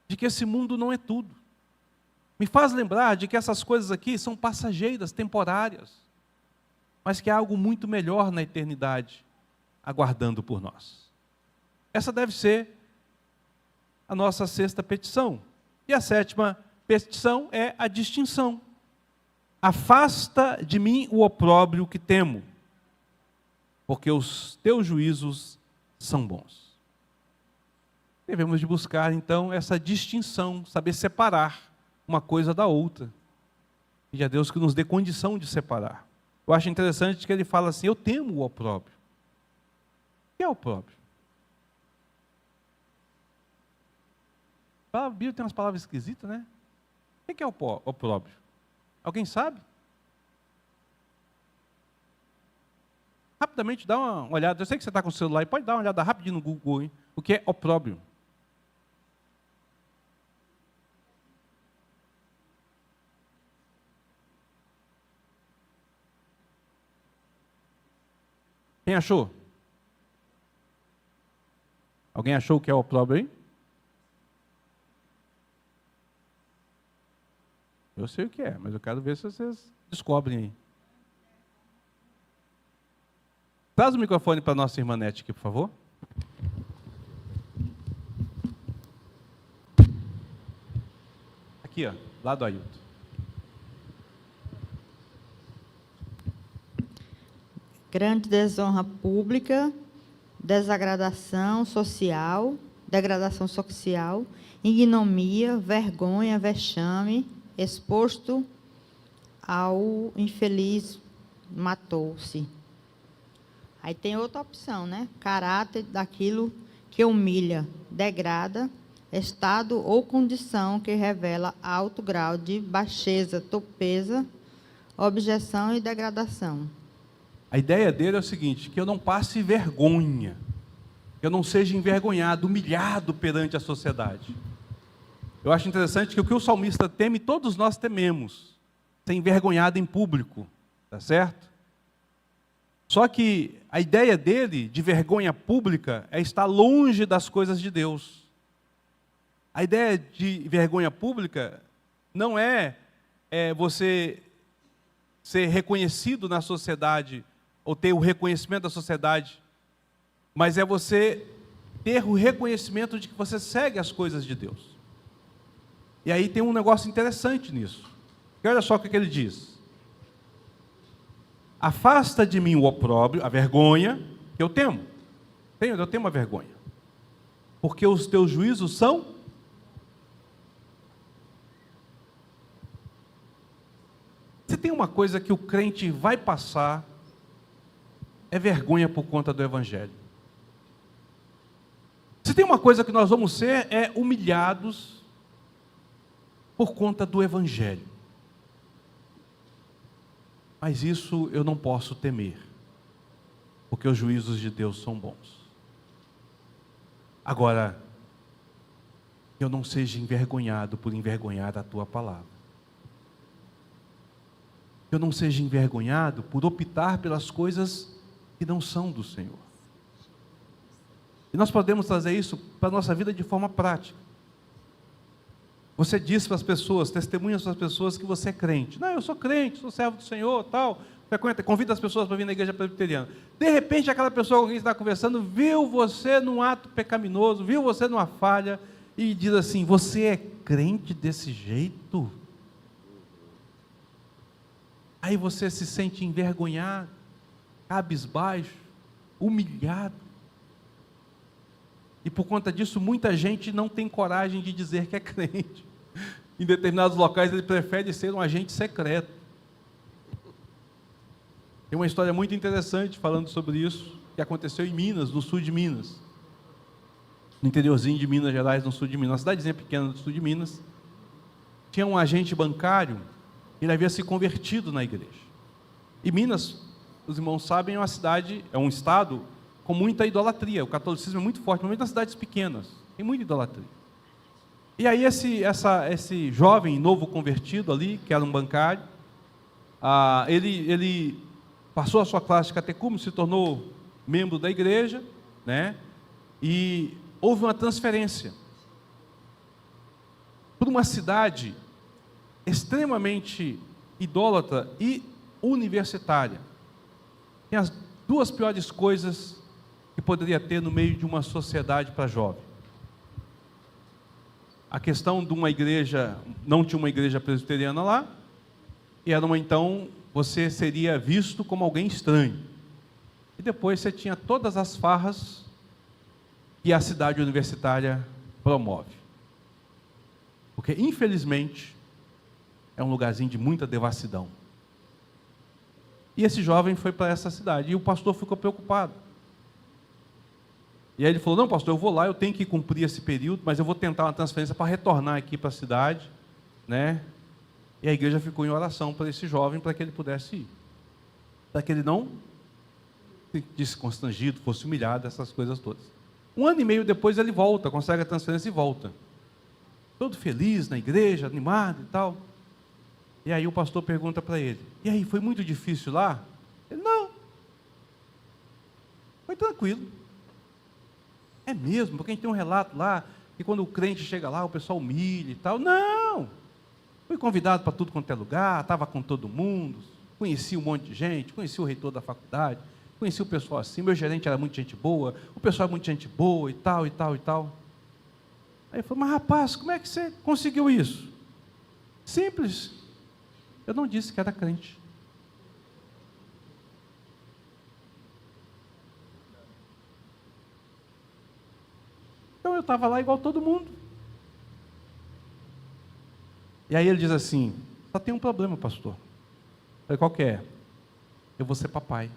de que esse mundo não é tudo. Me faz lembrar de que essas coisas aqui são passageiras, temporárias, mas que há algo muito melhor na eternidade aguardando por nós. Essa deve ser a nossa sexta petição. E a sétima petição é a distinção. Afasta de mim o opróbrio que temo, porque os teus juízos são bons. Devemos de buscar, então, essa distinção, saber separar uma coisa da outra. E a Deus que nos dê condição de separar. Eu acho interessante que ele fala assim, eu temo o opróbrio. O que é o opróbrio? A Bíblia tem umas palavras esquisitas, né? O que é o opróbrio? Alguém sabe? Rapidamente dá uma olhada. Eu sei que você está com o celular e pode dar uma olhada rapidinho no Google, hein? O que é opróbrio? Quem achou? Alguém achou o que é opróbrio aí? Eu sei o que é, mas eu quero ver se vocês descobrem aí. Traz o microfone para a nossa irmã Nete aqui, por favor. Aqui, ó, lá do Ailton. Grande desonra pública, degradação social, ignomia, vergonha, vexame, exposto ao infeliz matou-se. Aí tem outra opção, né? Caráter daquilo que humilha, degrada, estado ou condição que revela alto grau de baixeza, torpeza, objeção e degradação. A ideia dele é o seguinte, que eu não passe vergonha, que eu não seja envergonhado, humilhado perante a sociedade. Eu acho interessante que o que o salmista teme, todos nós tememos, ser envergonhado em público, tá certo? Só que a ideia dele, de vergonha pública, é estar longe das coisas de Deus. A ideia de vergonha pública não é você ser reconhecido na sociedade, ou ter o reconhecimento da sociedade, mas é você ter o reconhecimento de que você segue as coisas de Deus. E aí tem um negócio interessante nisso. E olha só o que ele diz. Afasta de mim o opróbrio, a vergonha, que eu temo. Eu temo a vergonha. Porque os teus juízos são... Se tem uma coisa que o crente vai passar, é vergonha por conta do Evangelho. Se tem uma coisa que nós vamos ser, é humilhados por conta do Evangelho. Mas isso eu não posso temer, porque os juízos de Deus são bons. Agora, eu não seja envergonhado por envergonhar a tua palavra. Eu não seja envergonhado por optar pelas coisas que não são do Senhor. E nós podemos trazer isso para a nossa vida de forma prática. Você diz para as pessoas, testemunha para as pessoas que você é crente. Não, eu sou crente, sou servo do Senhor, tal. frequenta, convida as pessoas para vir na igreja presbiteriana. De repente, aquela pessoa com quem está conversando viu você num ato pecaminoso, viu você numa falha e diz assim: você é crente desse jeito? Aí você se sente envergonhado, cabisbaixo, humilhado. E por conta disso, muita gente não tem coragem de dizer que é crente. Em determinados locais, ele prefere ser um agente secreto. Tem uma história muito interessante falando sobre isso, que aconteceu em Minas, no sul de Minas. No interiorzinho de Minas Gerais, no sul de Minas, uma cidadezinha pequena do sul de Minas. Tinha um agente bancário, ele havia se convertido na igreja. E Minas, os irmãos sabem, é uma cidade, é um estado com muita idolatria. O catolicismo é muito forte, principalmente nas cidades pequenas. Tem muita idolatria. E aí esse jovem novo convertido ali, que era um bancário, ele passou a sua classe de catecúmeno, se tornou membro da igreja, né? E houve uma transferência para uma cidade extremamente idólatra e universitária. Tem as duas piores coisas que poderia ter no meio de uma sociedade para jovem. A questão de uma igreja, não tinha uma igreja presbiteriana lá, e então você seria visto como alguém estranho. E depois você tinha todas as farras que a cidade universitária promove. Porque, infelizmente, é um lugarzinho de muita devassidão. E esse jovem foi para essa cidade, e o pastor ficou preocupado. E aí ele falou: não, pastor, eu vou lá, eu tenho que cumprir esse período, mas eu vou tentar uma transferência para retornar aqui para a cidade, né? E a igreja ficou em oração para esse jovem, para que ele pudesse ir. Para que ele não se disse constrangido, fosse humilhado, essas coisas todas. 1 ano e meio depois ele volta, consegue a transferência e volta. Todo feliz na igreja, animado e tal. E aí o pastor pergunta para ele: e aí, foi muito difícil lá? Ele: não. Foi tranquilo. É mesmo, porque a gente tem um relato lá, que quando o crente chega lá, o pessoal humilha e tal. Não! Fui convidado para tudo quanto é lugar, estava com todo mundo, conheci um monte de gente, conheci o reitor da faculdade, conheci o pessoal assim, meu gerente era muito gente boa, o pessoal é muito gente boa e tal, e tal, e tal. Aí ele falou: mas rapaz, como é que você conseguiu isso? Simples. Eu não disse que era crente. Então eu estava lá igual todo mundo. E aí ele diz assim: só tem um problema, pastor. Eu falei: qual que é? Eu vou ser papai.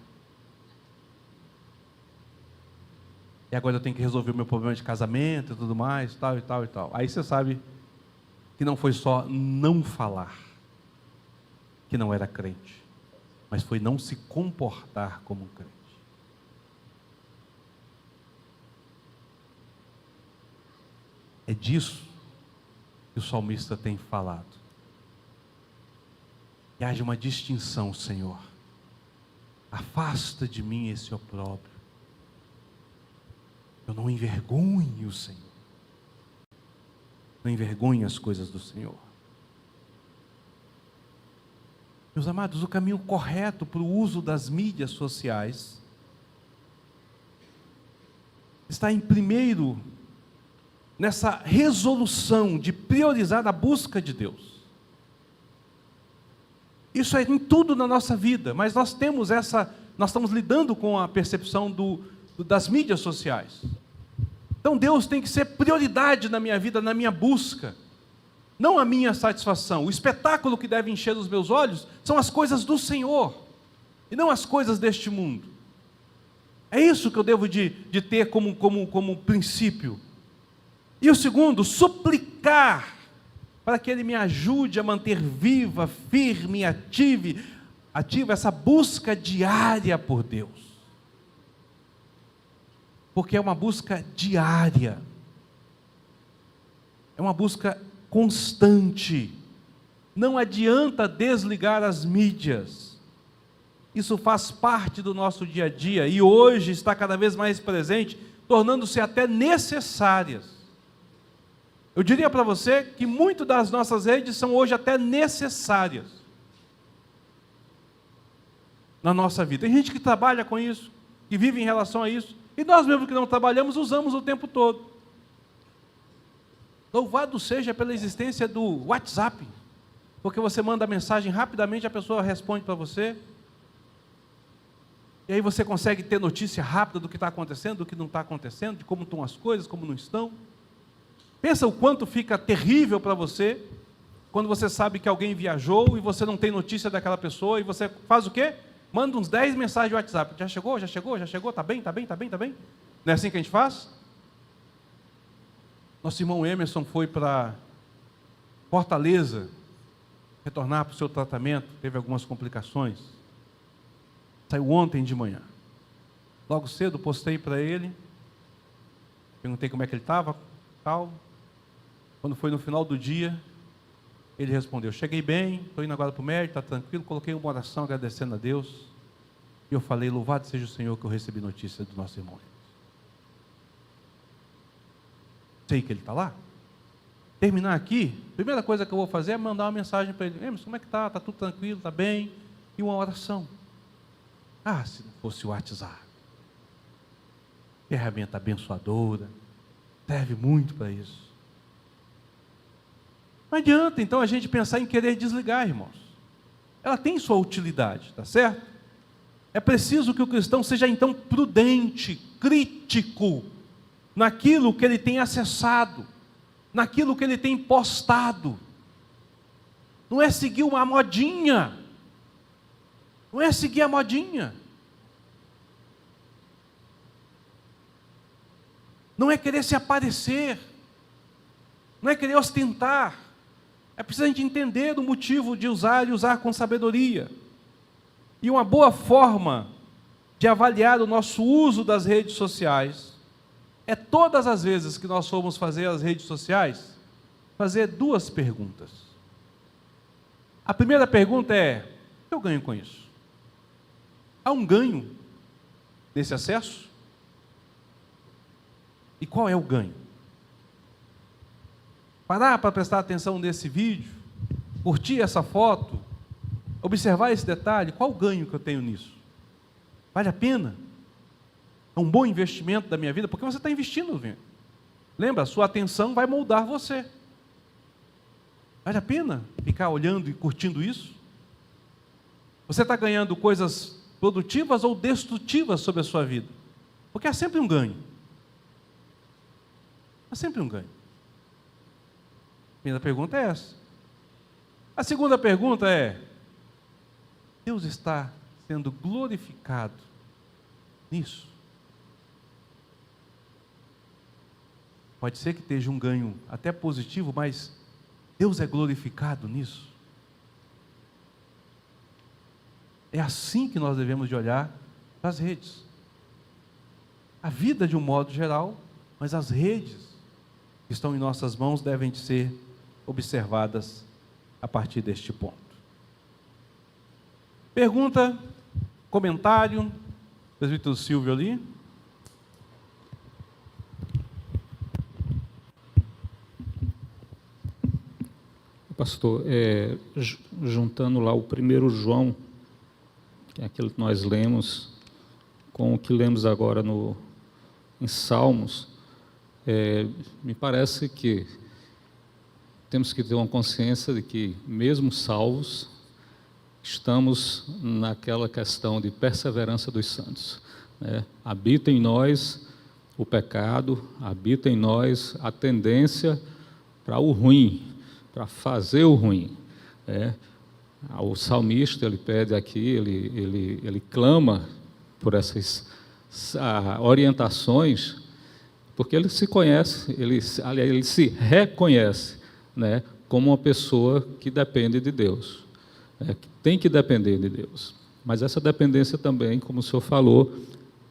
E agora eu tenho que resolver o meu problema de casamento e tudo mais, tal e tal e tal. Aí você sabe que não foi só não falar que não era crente, mas foi não se comportar como um crente. É disso que o salmista tem falado. Que haja uma distinção, Senhor. Afasta de mim esse opróbrio. Eu não envergonhe o Senhor. Não envergonhe as coisas do Senhor. Meus amados, o caminho correto para o uso das mídias sociais está em primeiro nessa resolução de priorizar a busca de Deus. Isso é em tudo na nossa vida, mas nós estamos lidando com a percepção das mídias sociais. Então Deus tem que ser prioridade na minha vida, na minha busca, não a minha satisfação. O espetáculo que deve encher os meus olhos são as coisas do Senhor, e não as coisas deste mundo. É isso que eu devo de ter como princípio. E o segundo, suplicar para que Ele me ajude a manter viva, firme, ativa essa busca diária por Deus. Porque é uma busca diária, é uma busca constante. Não adianta desligar as mídias, isso faz parte do nosso dia a dia, e hoje está cada vez mais presente, tornando-se até necessárias. Eu diria para você que muito das nossas redes são hoje até necessárias. na nossa vida. Tem gente que trabalha com isso, que vive em relação a isso, e nós mesmos que não trabalhamos, usamos o tempo todo. Louvado seja pela existência do WhatsApp, porque você manda a mensagem rapidamente, a pessoa responde para você, e aí você consegue ter notícia rápida do que está acontecendo, do que não está acontecendo, de como estão as coisas, como não estão. Pensa o quanto fica terrível para você, quando você sabe que alguém viajou e você não tem notícia daquela pessoa, e você faz o quê? Manda uns 10 mensagens de WhatsApp. Já chegou? Já chegou? Já chegou? Está bem? Está bem? Está bem? Está bem? Não é assim que a gente faz? Nosso irmão Emerson foi para Fortaleza, retornar para o seu tratamento, teve algumas complicações. Saiu ontem de manhã. Logo cedo postei para ele, perguntei como é que ele estava, tal. Quando foi no final do dia, ele respondeu: cheguei bem, estou indo agora para o médico, está tranquilo. Coloquei uma oração agradecendo a Deus. E eu falei: louvado seja o Senhor que eu recebi notícia do nosso irmão. Sei que ele está lá. Terminar aqui, a primeira coisa que eu vou fazer é mandar uma mensagem para ele: Emerson, como é que está? Está tudo tranquilo? Está bem? E uma oração. Ah, se não fosse o WhatsApp. Ferramenta abençoadora. Serve muito para isso. Não adianta, então, a gente pensar em querer desligar, irmãos. Ela tem sua utilidade, tá certo? É preciso que o cristão seja, então, prudente, crítico, naquilo que ele tem acessado, naquilo que ele tem postado. Não é seguir uma modinha. Não é seguir a modinha. Não é querer se aparecer. Não é querer ostentar. É preciso a gente entender o motivo de usar e usar com sabedoria. E uma boa forma de avaliar o nosso uso das redes sociais é, todas as vezes que nós formos fazer as redes sociais, fazer duas perguntas. A primeira pergunta é: o que eu ganho com isso? Há um ganho nesse acesso? E qual é o ganho? Parar para prestar atenção nesse vídeo, curtir essa foto, observar esse detalhe, qual o ganho que eu tenho nisso? Vale a pena? É um bom investimento da minha vida, porque você está investindo. Lembra, a sua atenção vai moldar você. Vale a pena ficar olhando e curtindo isso? Você está ganhando coisas produtivas ou destrutivas sobre a sua vida? Porque há sempre um ganho. Há sempre um ganho. A primeira pergunta é essa. A segunda pergunta é: Deus está sendo glorificado nisso? Pode ser que esteja um ganho até positivo, mas Deus é glorificado nisso? É assim que nós devemos de olhar para as redes. A vida de um modo geral, mas as redes que estão em nossas mãos devem de ser observadas a partir deste ponto. Pergunta, comentário, presbítero Silvio ali. Pastor, juntando lá o 1 João, que é aquilo que nós lemos, com o que lemos agora em Salmos, me parece que temos que ter uma consciência de que, mesmo salvos, estamos naquela questão de perseverança dos santos, né? Habita em nós o pecado, habita em nós a tendência para o ruim, para fazer o ruim, né? O salmista, ele pede aqui, ele clama por essas orientações, porque ele se conhece, ele se reconhece, né, como uma pessoa que depende de Deus, né, que tem que depender de Deus. Mas essa dependência também, como o senhor falou,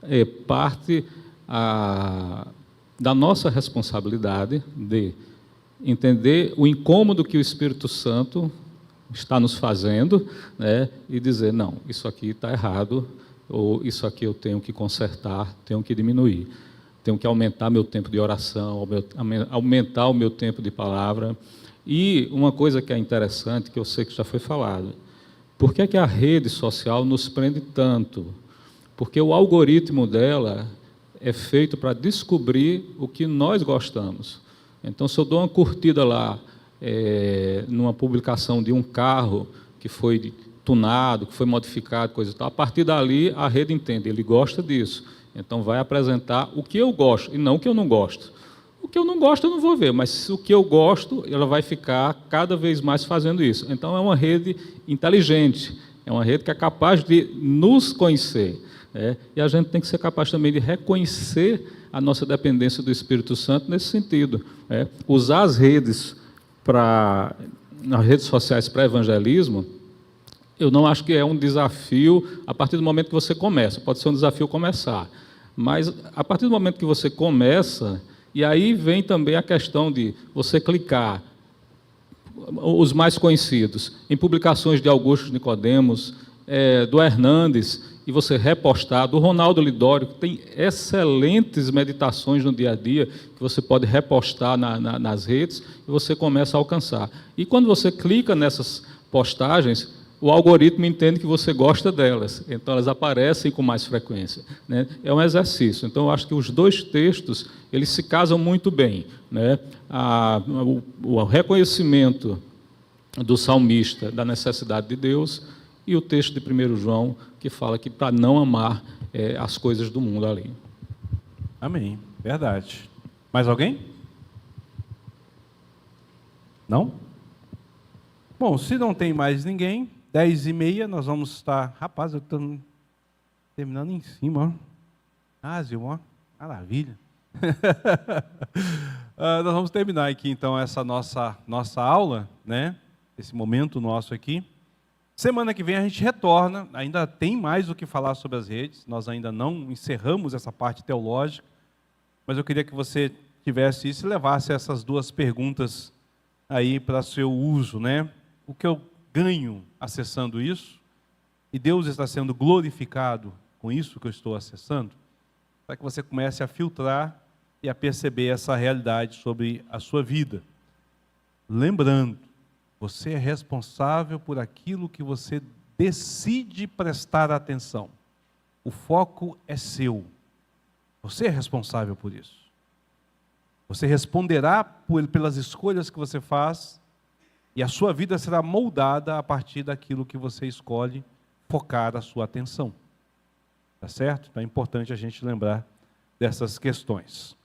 é parte da nossa responsabilidade de entender o incômodo que o Espírito Santo está nos fazendo, né, e dizer: não, isso aqui está errado, ou isso aqui eu tenho que consertar, tenho que diminuir. Tenho que aumentar meu tempo de oração, aumentar o meu tempo de palavra. E uma coisa que é interessante, que eu sei que já foi falado, Por que é que a rede social nos prende tanto? Porque o algoritmo dela é feito para descobrir o que nós gostamos. Então, se eu dou uma curtida lá, numa publicação de um carro que foi tunado, que foi modificado, coisa e tal, a partir dali a rede entende, ele gosta disso. Então, vai apresentar o que eu gosto e não o que eu não gosto. O que eu não gosto eu não vou ver, mas o que eu gosto, ela vai ficar cada vez mais fazendo isso. Então, é uma rede inteligente, é uma rede que é capaz de nos conhecer. E a gente tem que ser capaz também de reconhecer a nossa dependência do Espírito Santo nesse sentido. Usar as redes sociais para evangelismo, eu não acho que é um desafio a partir do momento que você começa. Pode ser um desafio começar, mas a partir do momento que você começa, e aí vem também a questão de você clicar, os mais conhecidos, em publicações de Augusto Nicodemos, do Hernandes, e você repostar, do Ronaldo Lidório, que tem excelentes meditações no dia a dia, que você pode repostar nas redes, e você começa a alcançar. E quando você clica nessas postagens, o algoritmo entende que você gosta delas, então elas aparecem com mais frequência, né? É um exercício. Então, eu acho que os dois textos, eles se casam muito bem, né? O reconhecimento do salmista da necessidade de Deus e o texto de 1 João, que fala que para não amar as coisas do mundo ali. Amém. Verdade. Mais alguém? Não? Bom, se não tem mais ninguém, 10h30 nós vamos estar... Rapaz, eu estou terminando em cima, ó. Zilma, maravilha. Nós vamos terminar aqui, então, essa nossa aula, né? Esse momento nosso aqui. Semana que vem a gente retorna, ainda tem mais o que falar sobre as redes, nós ainda não encerramos essa parte teológica, mas eu queria que você tivesse isso e levasse essas duas perguntas aí para seu uso, né? O que eu ganho acessando isso? E Deus está sendo glorificado com isso que eu estou acessando? Para que você comece a filtrar e a perceber essa realidade sobre a sua vida. Lembrando, você é responsável por aquilo que você decide prestar atenção. O foco é seu. Você é responsável por isso. Você responderá pelas escolhas que você faz e a sua vida será moldada a partir daquilo que você escolhe focar a sua atenção. Tá certo? Então é importante a gente lembrar dessas questões.